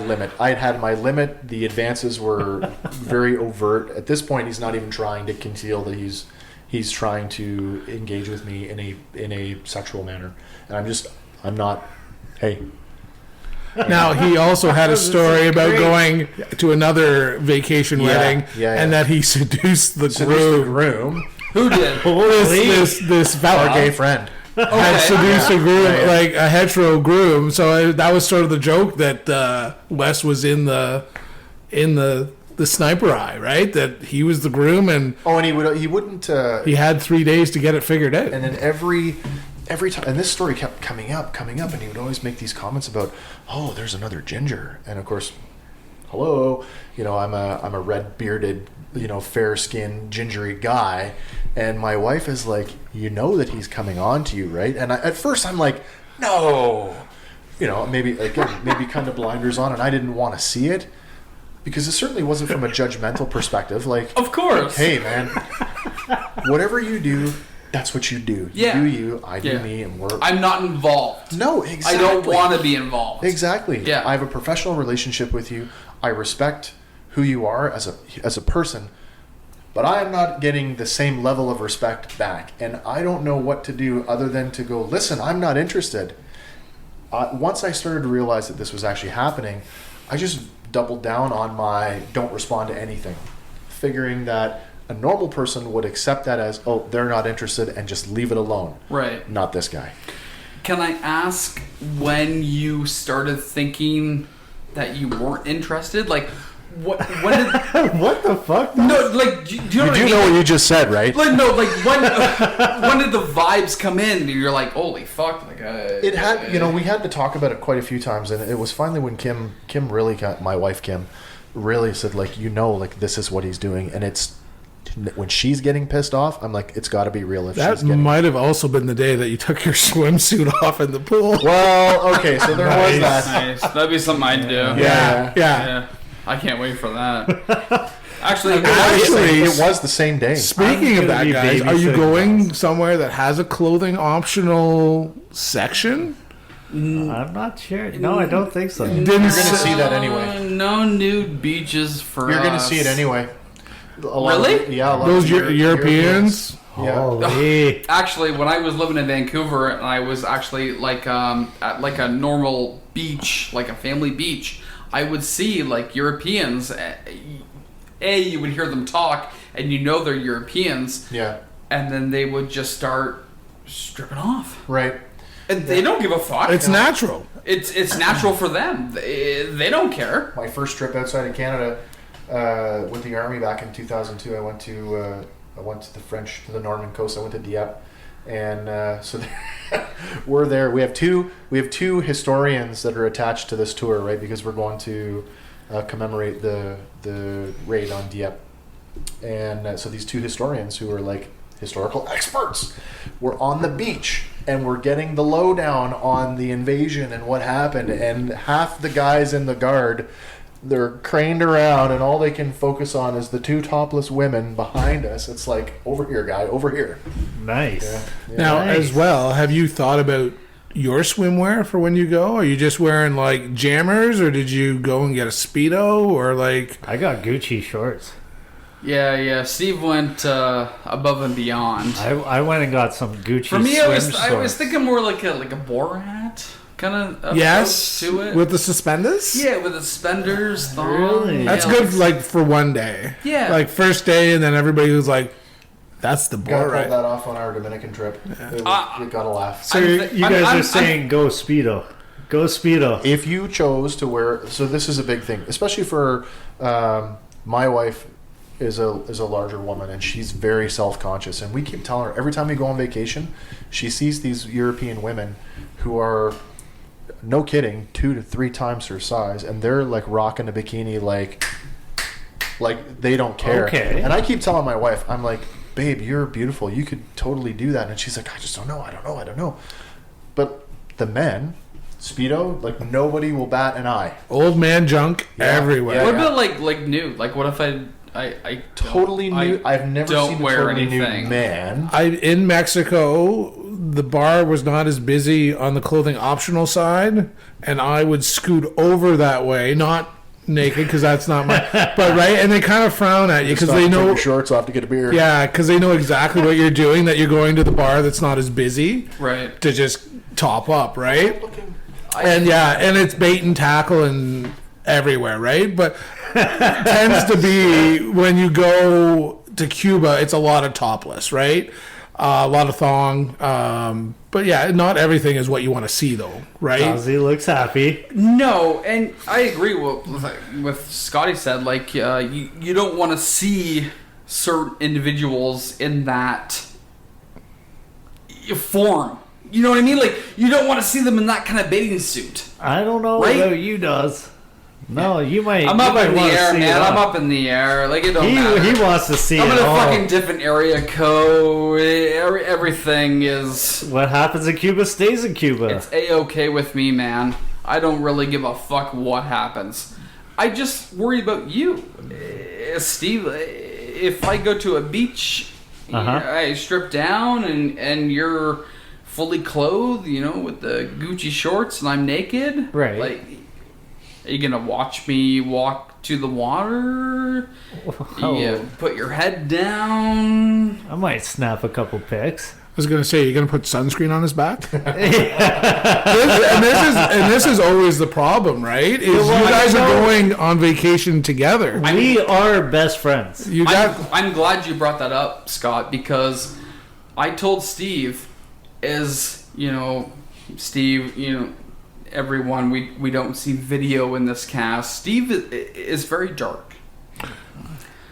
limit. The advances were very overt. At this point, he's not even trying to conceal that he's trying to engage with me in a sexual manner, and I'm not. Hey. Now, he also had a story about going to another vacation wedding, and that he seduced the groom. Who did? This fella. Our gay friend. Had seduced a groom, like a hetero groom. So that was sort of the joke that Wes was in the sniper eye, right? That he was the groom, and he wouldn't. He had 3 days to get it figured out. And then every time, and this story kept coming up, and he would always make these comments about, oh, there's another ginger, and of course, hello, you know, I'm a red bearded, you know, fair skinned, gingery guy. And my wife is like, you know that he's coming on to you, right? And at first I'm like, no. You know, maybe kind of blinders on, and I didn't want to see it. Because it certainly wasn't from a judgmental perspective. Like, of course. Hey, man, whatever you do, that's what you do. You do you, I do me, and I'm not involved. No, exactly. I don't want to be involved. Exactly. Yeah. I have a professional relationship with you. I respect who you are as a person. But I am not getting the same level of respect back. And I don't know what to do other than to go, listen, I'm not interested. Once I started to realize that this was actually happening, I just doubled down on my don't respond to anything. Figuring that a normal person would accept that as, oh, they're not interested, and just leave it alone. Right. Not this guy. Can I ask when you started thinking that you weren't interested? Like, when did... What the fuck? No, like, do you know what I mean? Know what you just said, right? Like, no, like, when did the vibes come in? And you're like, holy fuck, like, it had, you know, we had to talk about it quite a few times, and it was finally when Kim really got, my wife Kim, really said, like, you know, like, this is what he's doing, and it's, when she's getting pissed off, I'm like, it's got to be real. If that she's getting... might have also been the day that you took your swimsuit off in the pool. Well, okay, so there was that. Nice. That'd be something I'd do. Yeah. I can't wait for that. Actually, it was the same day. Speaking of that, guys, are you going somewhere that has a clothing optional section? I'm not sure. No, I don't think so. You're going to see that anyway. No nude beaches for You're us. going to see it anyway. Really? Yeah. Those Europeans? Holy. Actually, when I was living in Vancouver, and I was actually like at like a normal beach, like a family beach, I would see like Europeans. You would hear them talk, and you know they're Europeans. Yeah. And then they would just start stripping off. Right. And they don't give a fuck. It's natural. It's natural for them. They don't care. My first trip outside of Canada with the army back in 2002, I went to the Norman coast. I went to Dieppe, and so we're there. We have two historians that are attached to this tour, right? Because we're going to commemorate the raid on Dieppe, and so these two historians who are like historical experts were on the beach, and we're getting the lowdown on the invasion and what happened, and half the guys in the guard, they're craned around, and all they can focus on is the two topless women behind us. It's like, over here, guy, over here. Nice. Yeah. Now, Nice. as well, have you thought about your swimwear for when you go? Are you just wearing like jammers, or did you go and get a Speedo, or like... I got Gucci shorts. Yeah. Steve went above and beyond. I went and got some Gucci. For me, swim I was shorts. thinking more like a Borat kind of Yes, approach to it. with the suspenders? Yeah, with the suspenders, thong. Really? That's yeah, good, like, for one day. Yeah. Like, first day, and then everybody was like, that's the Gotta pull Borat. that off on our Dominican trip. It got a laugh. So I'm you guys are saying go Speedo. Go Speedo. If you chose to wear, so this is a big thing, especially for my wife is a larger woman, and she's very self-conscious, and we keep telling her every time we go on vacation, she sees these European women who are no kidding, 2 to 3 times her size, and they're like rocking a bikini like they don't care. Okay. And I keep telling my wife, I'm like, babe, you're beautiful. You could totally do that. And she's like, I just don't know. I don't know. But the men, Speedo, like nobody will bat an eye. Old man junk everywhere. What about like nude? Like what if I Totally nude. I've never don't seen a wear totally anything. nude man. In Mexico, the bar was not as busy on the clothing optional side, and I would scoot over that way, not naked because that's not my. But right, and they kind of frown at you because Stop, they take know. your shorts off to get a beer. Yeah, because they know exactly what you're doing. That you're going to the bar that's not as busy, Right. to just top up, right? And it's bait and tackle and everywhere, right? But it tends to be when you go to Cuba, it's a lot of topless, right? A lot of thong. But yeah, not everything is what you want to see, though, right? Ozzy looks happy. No, and I agree with Scotty said. Like, you don't want to see certain individuals in that form. You know what I mean? Like, you don't want to see them in that kind of bathing suit. I don't know Right? about you, Dawes. No, you might. I'm you up might in the wanna air, see man. it I'm all. up in the air. Like, it don't matter. He wants to see I'm it in a all. fucking different area code. Everything is... What happens in Cuba stays in Cuba. It's A-okay with me, man. I don't really give a fuck what happens. I just worry about you, Steve. If I go to a beach, I strip down and you're fully clothed, with the Gucci shorts, and I'm naked. Right. Like, are you gonna watch me walk to the water? Oh. You put your head down. I might snap a couple pics. I was gonna say, you're gonna put sunscreen on his back. and this is always the problem, right? Is Well, you guys I are know- going on vacation together. We are best friends. You got I'm glad you brought that up, Scott, because I told Steve, Steve, everyone, we don't see video in this cast. Steve is very dark.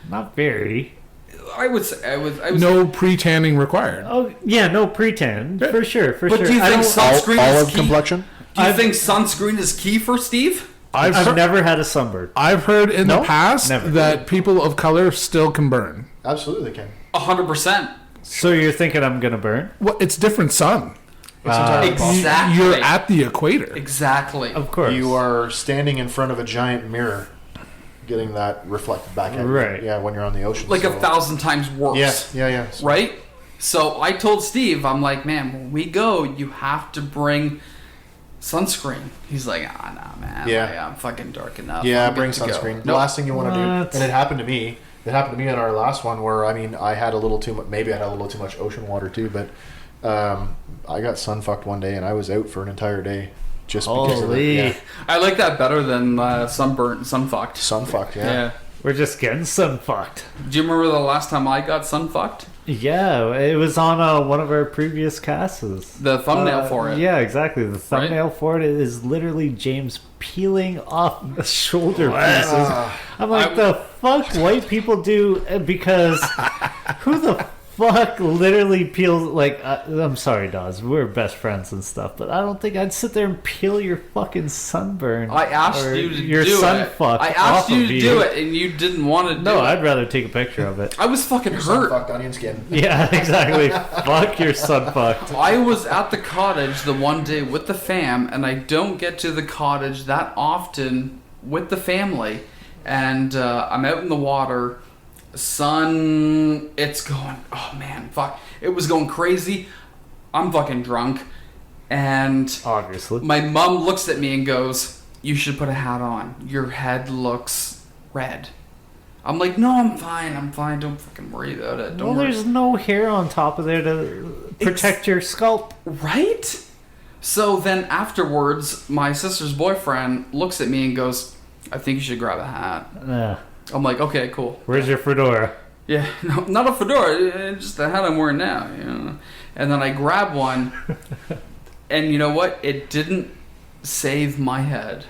Not very. I would say I was no pre-tanning required. Oh yeah, no pretend for sure. But do you I think don't- sunscreen is Olive key? complexion. Do you think sunscreen is key for Steve? I've never had a sunburn. I've heard in the No? past Never. that people of color still can burn. Absolutely, they can. 100%. So you're thinking I'm gonna burn? Well, it's different sun. It's entirely possible. Exactly. You're at the equator. Exactly. Of course. You are standing in front of a giant mirror, getting that reflected back at you. Right. Yeah, when you're on the ocean. Like so. 1,000 times worse. Yeah. Right? So I told Steve, I'm like, man, when we go, you have to bring sunscreen. He's like, nah, man. Yeah. Like, I'm fucking dark enough. Yeah, I'm bring good to go." sunscreen. The Nope. last thing you want to do, What? and it happened to me. It happened to me on our last one where I had a little too much. Maybe I had a little too much ocean water too, but I got sun fucked one day and I was out for an entire day just because of Holy. it. Yeah. I like that better than sunburnt, sun fucked. Sun fucked. Yeah. We're just getting sun fucked. Do you remember the last time I got sun fucked? Yeah, it was on one of our previous casts. The thumbnail for it. Yeah, exactly. The thumbnail for it is literally James peeling off the shoulder pieces. I'm like, the fuck white people do, because who the fuck literally peels, like, I'm sorry, Dawes, we're best friends and stuff, but I don't think I'd sit there and peel your fucking sunburn. I asked or you to your do sun it. fuck I off asked you of to do it, and you didn't want to do No, it. I'd rather take a picture of it. I was fucking Sun hurt. fucked onion skin. Yeah, exactly. Fuck your sun fucked. I was at the cottage the one day with the fam, and I don't get to the cottage that often with the family. And I'm out in the water. Sun, it's going, oh man, fuck. It was going crazy. I'm fucking drunk. And Obviously. my mom looks at me and goes, you should put a hat on. Your head looks red. I'm like, no, I'm fine. Don't fucking worry about it. Don't Well, worry. there's no hair on top of there to protect your scalp. Right? So then afterwards, my sister's boyfriend looks at me and goes, I think you should grab a hat. I'm like, okay, cool. Where's your fedora? Yeah, no, not a fedora, just the hat I'm wearing now. And then I grab one, and you know what? It didn't save my head.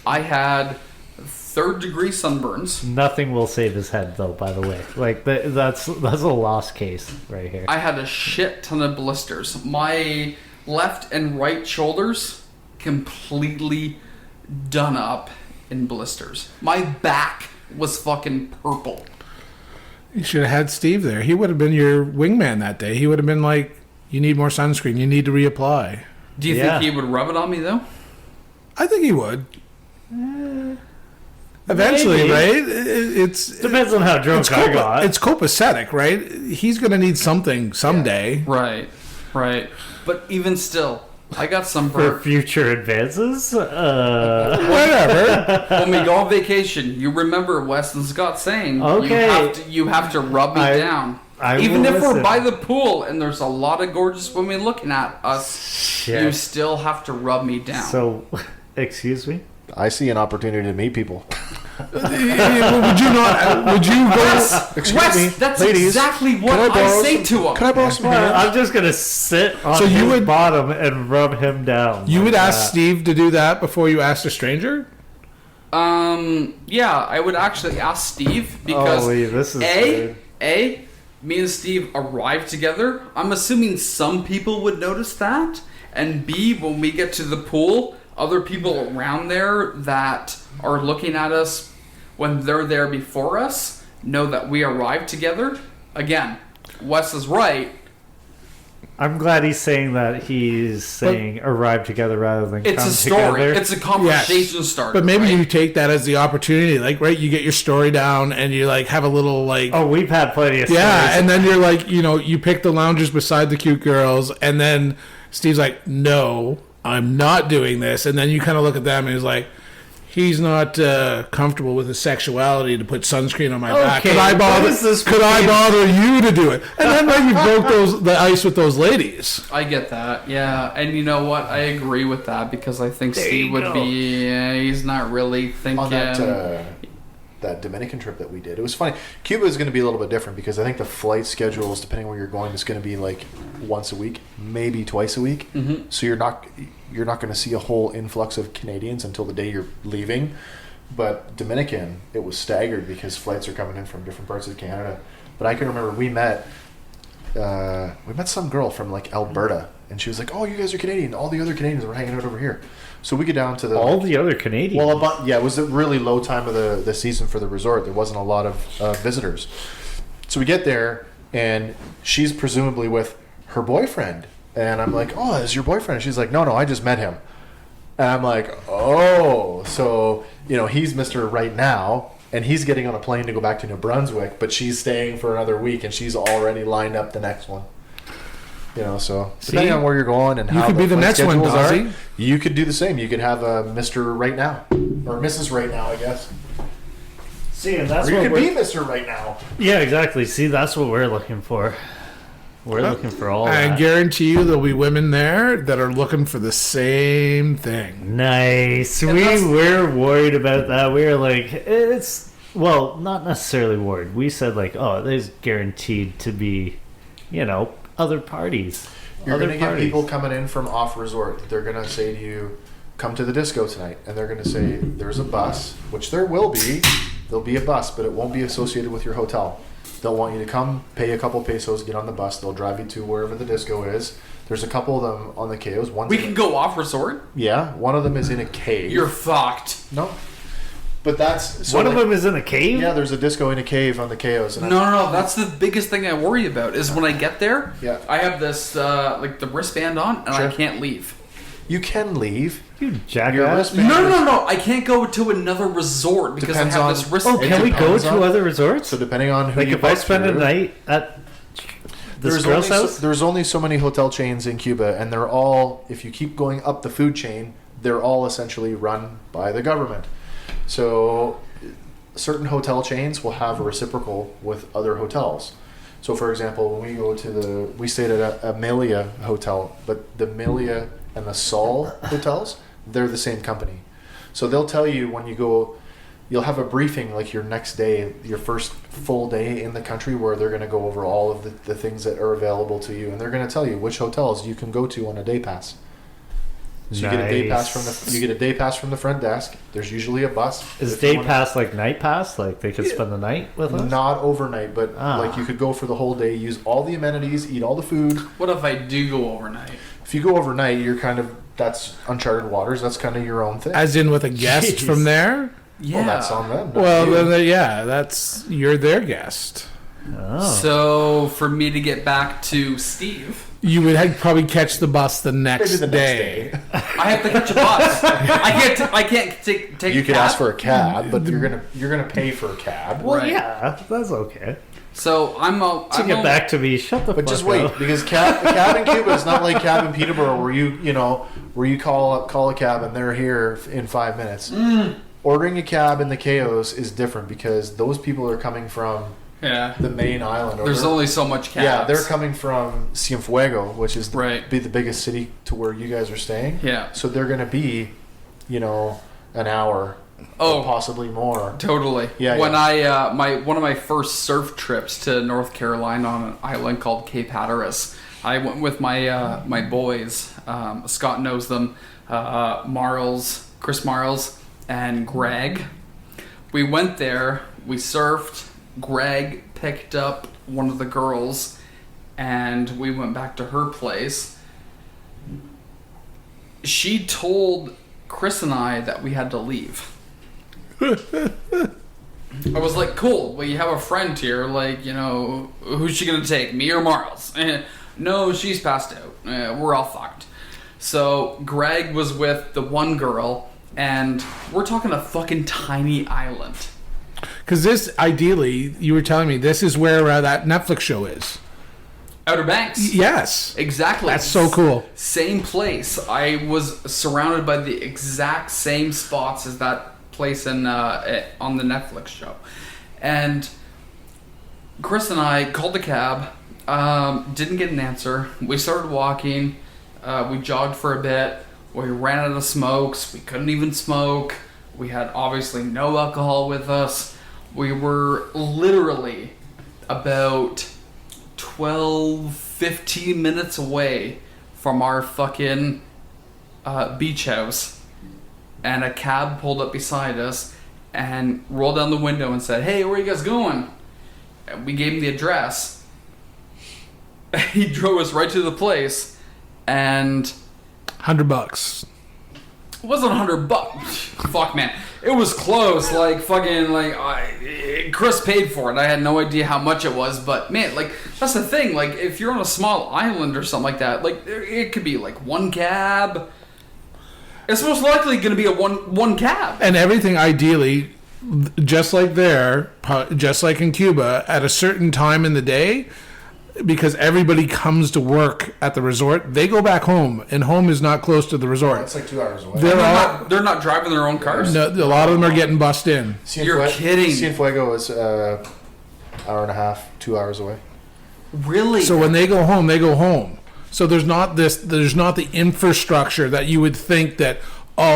I had third-degree sunburns. Nothing will save his head, though. By the way, like that's a lost case right here. I had a shit ton of blisters. My left and right shoulders completely done up in blisters. My back was fucking purple. You should have had Steve there. He would have been your wingman that day. He would have been like, you need more sunscreen. You need to reapply. Do you think he would rub it on me, though? I think he would. Eventually, maybe. right? It's Depends on how drunk I got. It's copacetic, right? He's going to need something someday. Right. But even still, I got For sunburn. future advances? Whatever. When we go on vacation, you remember Wes and Scott saying, Okay. you have to rub me down. Even will if we're listen. by the pool and there's a lot of gorgeous women looking at us, Shit. you still have to rub me down. So, excuse me? I see an opportunity to meet people. Would you not? Would you go? Wes, that's ladies, exactly what can I borrow I say some- to him. Can I borrow some Well, hands? I'm just going to sit on So you his would- bottom and rub him down. You like would ask that. Steve to do that before you asked a stranger? Yeah, I would actually ask Steve because Oh, wait, this is good. me and Steve arrived together. I'm assuming some people would notice that, and B, when we get to the pool, other people around there that are looking at us when they're there before us know that we arrived together. Again, Wes is right. I'm glad he's saying that he's saying arrive together rather than It's come a story. together. It's a conversation starter. But maybe right? you take that as the opportunity, like, right? You get your story down and you like have a little like, Oh, we've had plenty of yeah, stories. and then you're like, you pick the loungers beside the cute girls, and then Steve's like, no, I'm not doing this, and then you kind of look at them and he's like, he's not comfortable with his sexuality to put sunscreen on my back. Okay, Could I what is this bother you to do it? And then like, you broke the ice with those ladies. I get that, yeah, and you know what? I agree with that because I think There Steve you would go. be. He's not really thinking. On that Dominican trip that we did, it was funny. Cuba is going to be a little bit different because I think the flight schedules, depending where you're going, is going to be like once a week, maybe twice a week. Mhm. So you're not going to see a whole influx of Canadians until the day you're leaving. But Dominican, it was staggered because flights are coming in from different parts of Canada. But I can remember we met some girl from like Alberta, and she was like, "Oh, you guys are Canadian. All the other Canadians were hanging out over here." So we get down to the all the other Canadians. well, it was a really low time of the season for the resort. There wasn't a lot of visitors. So we get there, and she's presumably with her boyfriend. And I'm like, "Oh, is your boyfriend?" And she's like, No, I just met him." And I'm like, "Oh, so, he's Mr. Right Now, and he's getting on a plane to go back to New Brunswick, but she's staying for another week, and she's already lined up the next one." So depending on where you're going and You how could be the flight next one, schedules are, Dawsey. you could do the same. You could have a Mr. Right Now or Mrs. Right Now, I guess. See, and that's Or you what could we're... be Mr. Right Now. Yeah, exactly. See, that's what we're looking for. We're looking for all I that. guarantee you there'll be women there that are looking for the same thing. Nice. And that's- We're worried about that. We're like, it's... Well, not necessarily worried. We said, like, oh, there's guaranteed to be, other parties. You're Other going to get parties. people coming in from off resort. They're going to say to you, "Come to the disco tonight." And they're going to say, "There's a bus," which there will be. There'll be a bus, but it won't be associated with your hotel. They'll want you to come, pay a couple pesos, get on the bus. They'll drive you to wherever the disco is. There's a couple of them on the caves. We can go off resort. Yeah, one of them is in a cave. You're fucked. No. But that's... So One of like- them is in a cave? Yeah, there's a disco in a cave on the Chaos. And No. That's the biggest thing I worry about is when I get there. Yeah. I have this like the wristband on and I Sure. can't leave. You can leave. You Your jackass. wristband is- No. I can't go to another resort because Depends I have on- this wrist. Oh, It can we go depends to on- other resorts? So depending on who Like, you if I book spend a through- night at this There's girl's only, house? there's only so many hotel chains in Cuba, and they're all, if you keep going up the food chain, they're all essentially run by the government. So certain hotel chains will have a reciprocal with other hotels. So for example, when we go to we stayed at a Melia hotel, but the Melia and the Sol hotels, they're the same company. So they'll tell you when you go, you'll have a briefing like your next day, your first full day in the country, where they're going to go over all of the things that are available to you, and they're going to tell you which hotels you can go to on a day pass. So you get a day pass from the front desk. There's usually a bus. Is day pass like night pass? Like they could spend the night with us? Not overnight, but like you could go for the whole day, use all the amenities, eat all the food. What if I do go overnight? If you go overnight, you're that's uncharted waters. That's kind of your own thing. As in with a guest from there? Yeah. Well, that's on them. Well, then, you're their guest. Oh. So for me to get back to Steve, you would probably catch the bus the next day. I have to catch a bus. I can't take. You could ask for a cab, but you're gonna pay for a cab. Well, right. yeah, that's okay. So to get back to me, shut the fuck up. But just wait, because cab in Cuba is not like cab in Peterborough, where you call a cab and they're here in 5 minutes. Ordering a cab in the Cayos is different because those people are coming from the main island. There's only so much cabs. Yeah, they're coming from Cienfuegos, which is right. the biggest city to where you guys are staying. Yeah. So they're going to be, an hour. Or possibly more. Totally. Yeah. When one of my first surf trips to North Carolina on an island called Cape Hatteras, I went with my boys. Scott knows them. Chris Marles, and Greg. We went there. We surfed. Greg picked up one of the girls, and we went back to her place. She told Chris and I that we had to leave. I was like, cool, well, you have a friend here, who's she gonna take, me or Marles? No, she's passed out. We're all fucked. So Greg was with the one girl, and we're talking a fucking tiny island. Because this, ideally, you were telling me, this is where that Netflix show is. Outer Banks. Yes. Exactly. That's so cool. Same place. I was surrounded by the exact same spots as that place on the Netflix show. And Chris and I called the cab, didn't get an answer. We started walking, we jogged for a bit, we ran out of smokes, we couldn't even smoke, we had obviously no alcohol with us. We were literally about 12-15 minutes away from our fucking beach house. And a cab pulled up beside us and rolled down the window and said, "Hey, where are you guys going?" And we gave him the address. He drove us right to the place, and $100. it wasn't $100. Fuck, man, it was close. Chris paid for it. I had no idea how much it was, but man, that's the thing. If you're on a small island or something like that, it could be one cab. It's most likely going to be a one cab. And everything, ideally, just like there, just like in Cuba, at a certain time in the day, because everybody comes to work at the resort, they go back home, and home is not close to the resort. It's 2 hours away. They're not driving their own cars? No, a lot of them are getting bussed in. You're kidding. Cienfuegos is hour and a half, 2 hours away. Really? So when they go home, they go home. So there's not the infrastructure that you would think that,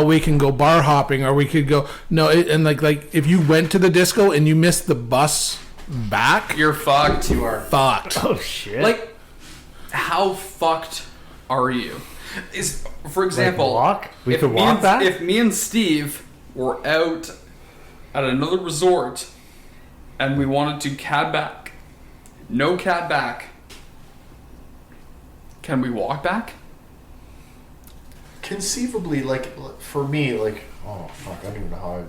we can go bar hopping or we could go, no, and if you went to the disco and you missed the bus back, you're fucked. You are fucked. Oh shit. How fucked are you? For example, walk? We could walk back? If me and Steve were out at another resort and we wanted to cab back, no cab back, can we walk back? Conceivably, for me, oh fuck, I don't even know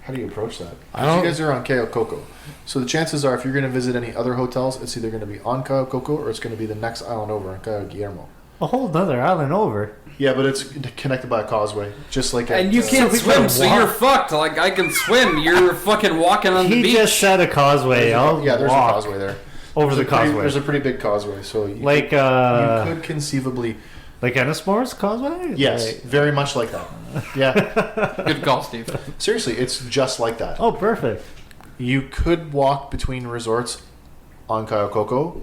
how do you approach that? You guys are on Cayo Coco, so the chances are, if you're going to visit any other hotels, it's either going to be on Cayo Coco or it's going to be the next island over on Cayo Guillermo. A whole nother island over. Yeah, but it's connected by a causeway, just like. And you can't swim, so you're fucked. I can swim. You're fucking walking on the beach. He just said a causeway. There's a causeway there. Over the causeway. There's a pretty big causeway, so you could conceivably. Like Ennismore's causeway? Yes, very much like that. Yeah. Good call, Steve. Seriously, it's just like that. Oh, perfect. You could walk between resorts on Cayo Coco.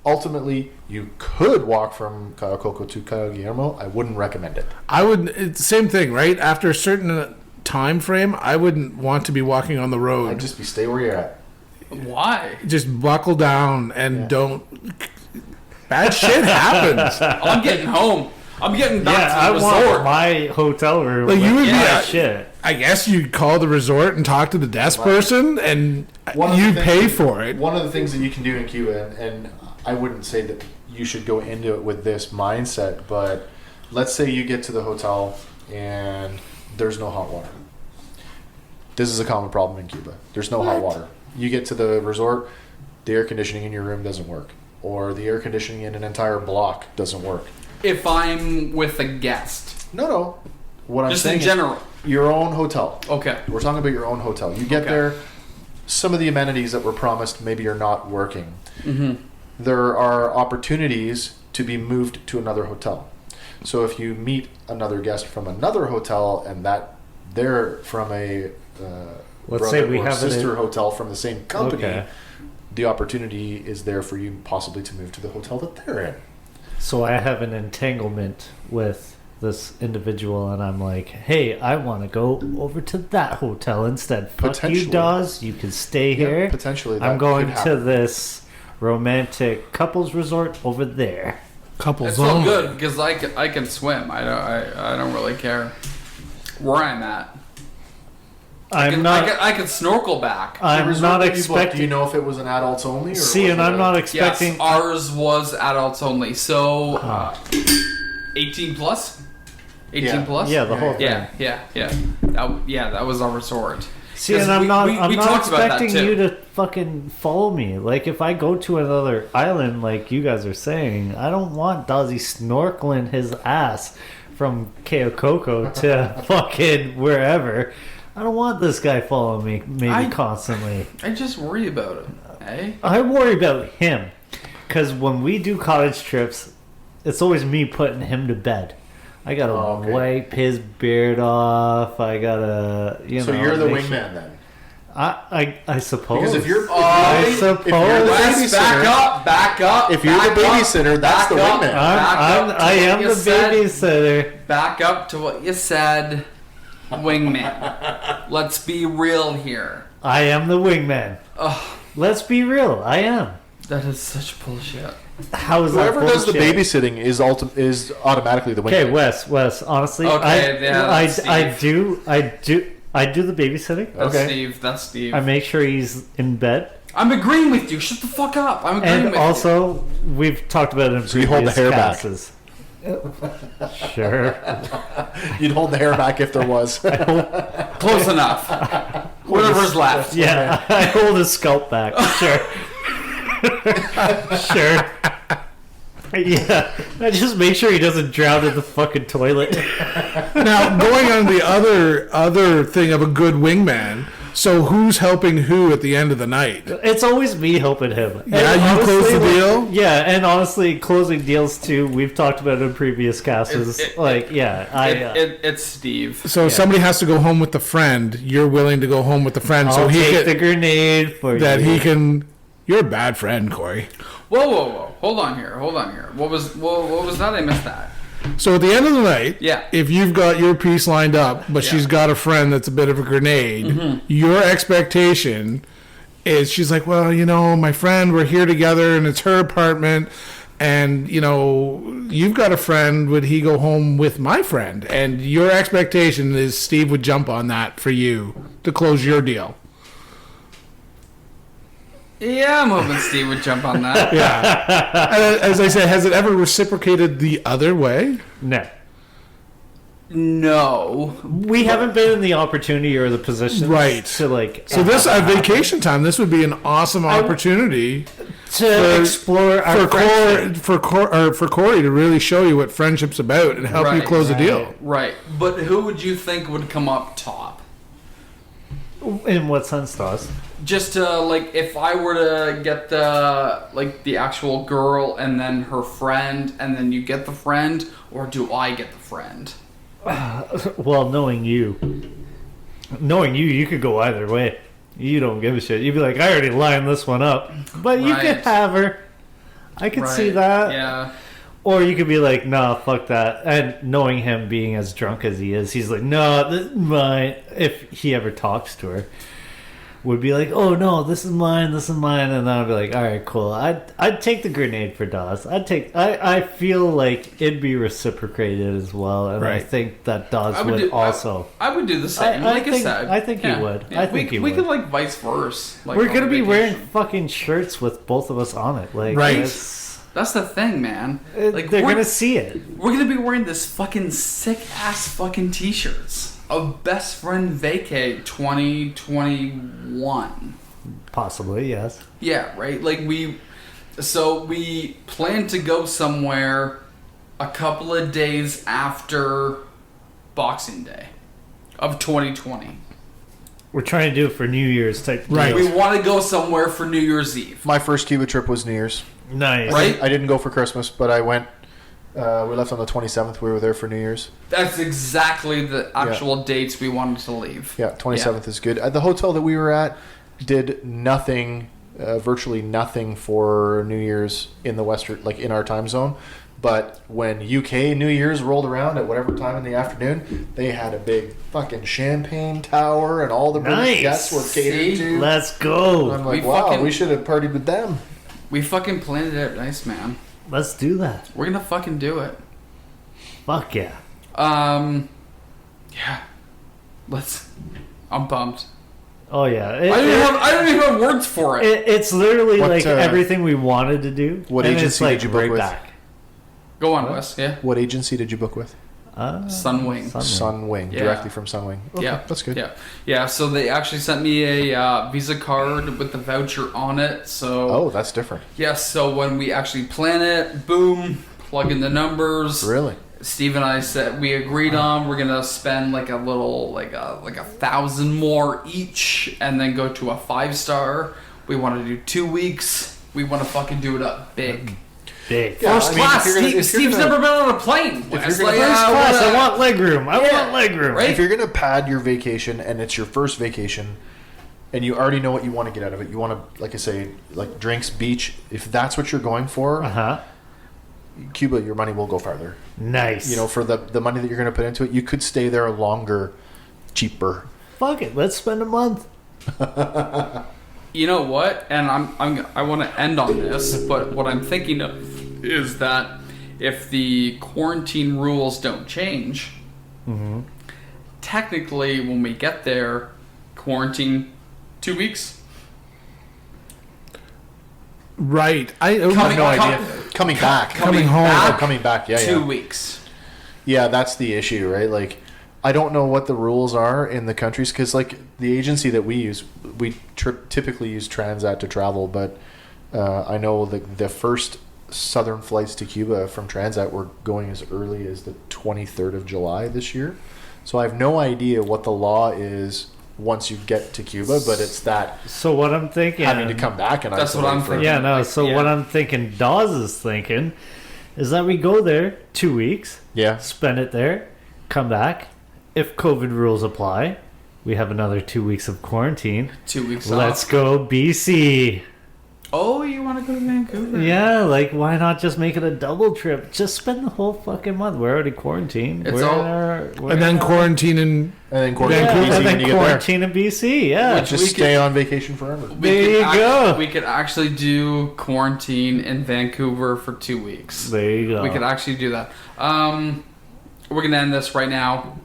Ultimately, you could walk from Cayo Coco to Cayo Guillermo. I wouldn't recommend it. It's the same thing, right? After a certain time frame, I wouldn't want to be walking on the road. I'd just stay where you're at. Why? Just buckle down and don't... Bad shit happens. I'm getting home. I'm getting back Yeah, I to the want resort. my hotel room. Like, you would be my at- shit. I guess you'd call the resort and talk to the desk person, and One of the you'd things pay that- for it. One of the things that you can do in Cuba, and I wouldn't say that you should go into it with this mindset, but let's say you get to the hotel and there's no hot water. This is a common problem in Cuba. There's no hot water. You get to the resort, the air conditioning in your room doesn't work, or the air conditioning in an entire block doesn't work. If I'm with a guest, No. What I'm just saying in general. is your own hotel. Okay. We're talking about your own hotel. You get Okay. there, some of the amenities that were promised maybe are not working. Mm-hmm. There are opportunities to be moved to another hotel. So if you meet another guest from another hotel and that they're from a Let's say brother we or have it sister in- hotel from the same company, Okay. the opportunity is there for you possibly to move to the hotel that they're in. So I have an entanglement with this individual, and I'm like, hey, I want to go over to that hotel instead. Fuck you, Potentially. Dawes. You can stay here. Potentially, that I'm going could to happen. this romantic couples resort over there. Couples It's all only. good because I can swim. I don't really care where I'm at. I can snorkel back. The I'm resort not that you booked, do you expecting. know if it was an adults only? Or See, was and it I'm a- not Yes, expecting. ours was adults only. So 18 plus. 18 Yeah. plus. Yeah, the whole thing. Yeah. That was our resort. See, 'Cause and I'm we- not. we I'm not talked about that expecting too. you to fucking follow me. Like, if I go to another island, like you guys are saying, I don't want Dazzy snorkeling his ass from Keokoko to fucking wherever. I don't want this guy following me, maybe constantly. I just worry about him. Hey. I worry about him, because when we do cottage trips, it's always me putting him to bed. I gotta okay. wipe his beard off. I gotta, So know. you're the make sure- wingman then? I suppose. Because if you're I if you're the suppose. Wes, back babysitter, up, back up. If you're back the up, babysitter, that's back the up, wingman. back up to I what am you the said. babysitter. Back up to what you said, wingman. Let's be real here. I am the wingman. Ugh, Let's be real. I am. that is such bullshit. How is Whoever that does the bullshit? babysitting is automatically the wingman. Okay, Wes. Honestly, Okay, yeah, I that's do the babysitting. That's Okay. Steve. That's Steve. I make sure he's in bed, I'm agreeing with you. Shut the fuck up. I'm agreeing and with also we've talked about it in So you hold the previous hair back. casts. Sure. You'd hold the hair back if there was. you. Close enough. Whatever's left. Yeah, I hold his scalp back. Sure. Sure. Yeah, I just make sure he doesn't drown in the fucking toilet. Now, going on the other thing of a good wingman. So who's helping who at the end of the night? It's always me helping him. Yeah, And you close the honestly, deal? Yeah, and honestly, closing deals too. We've talked about it in previous casts. It's Steve. So if somebody has to go home with the friend, you're willing to go home with the friend, I'll so he take the can, grenade for that you. he can. You're a bad friend, Corey. Whoa. Hold on here. What was that? I missed that. So at the end of the night, Yeah. if you've got your piece lined up, but she's got a friend that's a bit of a grenade, your expectation is she's like, well, my friend, we're here together and it's her apartment. And, you've got a friend. Would he go home with my friend? And your expectation is Steve would jump on that for you to close your deal. Yeah, I'm hoping Steve would jump on that. Yeah. And as I said, has it ever reciprocated the other way? No. No. We haven't been in the opportunity or the position Right. to like. So this at vacation time, this would be an awesome opportunity to explore our for Corey to really show you what friendship's about and help you Right, close a deal. Right. But who would you think would come up top? In what sense, Dawes? Just if I were to get the actual girl and then her friend and then you get the friend, or do I get the friend? Well, knowing you, you could go either way. You don't give a shit. You'd be like, I already lined this one up, but you could Right. have her. I could see Right. that. Yeah. Or you could be like, nah, fuck that. And knowing him being as drunk as he is, he's like, no, this is mine. If he ever talks to her. would be like, "Oh no, this is mine, and then I'd be like, "All right, cool." I'd take the grenade for Dawes. I feel like it'd be reciprocated as well, and I Right. think that Dawes would also. I would do the same. I like think, I said, I think yeah. he would. Yeah, I think he we would. could like vice versa. Like, We're on gonna be wearing vacation. fucking shirts with both of us on it, like Right. That's the thing, man. Like they're we're gonna see it. we're gonna be wearing this fucking sick ass fucking t-shirts of Best Friend Vacay 2021. Possibly, yes. Yeah, right. Like we plan to go somewhere a couple of days after Boxing Day of 2020. We're trying to do it for New Year's type. Right. We deal. want to go somewhere for New Year's Eve. My first Cuba trip was New Year's. Nice. Right? I didn't go for Christmas, but I went. We left on the 27th. We were there for New Year's. That's exactly the actual dates we wanted to leave. Yeah, 27th is good. The hotel that we were at did nothing, virtually nothing for New Year's in the Western, like in our time zone. But when UK New Year's rolled around at whatever time in the afternoon, they had a big fucking champagne tower and all the British Nice. guests were catered See? to. Let's go. I'm like, We wow, fucking- we should have partied with them. We fucking planned it out nice, man. Let's do that. We're gonna fucking do it. Fuck yeah. Yeah. I'm pumped. Oh yeah. I don't even have words for it. It's literally What, like uh, everything we wanted to do. what and it's agency like did you book right with? back. Go on, Wes. Yeah. What agency did you book with? Sunwing. Sunwing, Yeah. directly from Sunwing. Okay, Yeah, that's good. Yeah. So they actually sent me a Visa card with the voucher on it. So Oh, that's different. yes. So when we actually plan it, boom, plug in the numbers. Really? Steve and I said we agreed on we're gonna spend like a little like a 1,000 more each, and then go to a 5-star. We want to do 2 weeks. We want to fucking do it up big. Big. Yeah, First I mean, class. if you're gonna- if you're Steve's gonna- never been on a plane. you're It's gonna- like, First I class. wanna- I want legroom. I Yeah, want legroom. right? If you're gonna pad your vacation and it's your first vacation, and you already know what you want to get out of it, you want to, like I say, like drinks, beach. If that's what you're going for, Uh huh. Cuba, your money will go farther. Nice. You know, for the money that you're going to put into it, you could stay there longer, cheaper. fuck it. Let's spend a month. You know what? And I want to end on this, but what I'm thinking of is that if the quarantine rules don't change, technically when we get there, quarantine 2 weeks. Right. I I have Coming- no com- idea. Coming back. Coming home. back, Oh, coming back. Yeah, 2 yeah. weeks. Yeah, that's the issue, right? Like, I don't know what the rules are in the countries because, like, the agency that we use, we typically use Transat to travel, but I know the first southern flights to Cuba from Transat were going as early as the 23rd of July this year. So I have no idea what the law is once you get to Cuba, but it's that So what I'm thinking. having to come back and That's what isolate I'm for- thinking. Yeah, no. Like, So yeah. what I'm thinking Dawes is thinking is that we go there 2 weeks, Yeah. spend it there, come back. If COVID rules apply, we have another 2 weeks of quarantine. 2 weeks Let's off. go BC. Oh, you want to go to Vancouver? Yeah, like why not just make it a double trip? Just spend the whole fucking month. We're already quarantined. It's we're all- we're and then in our- quarantine in And then quarantine Yeah, Vancouver, BC and when then you get there. quarantine in BC. Yeah, Which- Just we stay could- on vacation forever. There you go. We could actually do quarantine in Vancouver for 2 weeks. there you go. We could actually do that. We're gonna end this right now.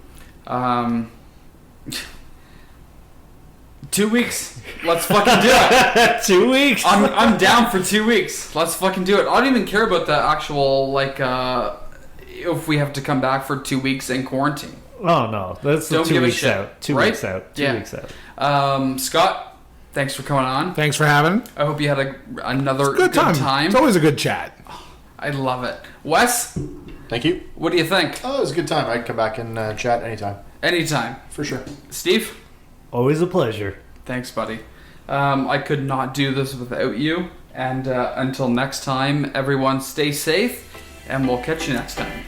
2 weeks. Let's fucking do it. 2 weeks. I'm down for 2 weeks. Let's fucking do it. I don't even care about the actual like if we have to come back for 2 weeks in quarantine. Oh no, that's the Don't 2 give a weeks shit, out. 2 right? weeks out. 2 Yeah. weeks out. Scott, thanks for coming on. Thanks for having. I hope you had another Good time. It's always a good chat. I love it. Wes, Thank you. what do you think? Oh, it was a good time. I'd come back and chat anytime. Anytime. For sure. Steve? Always a pleasure. Thanks, buddy. I could not do this without you. And until next time, everyone stay safe, and we'll catch you next time.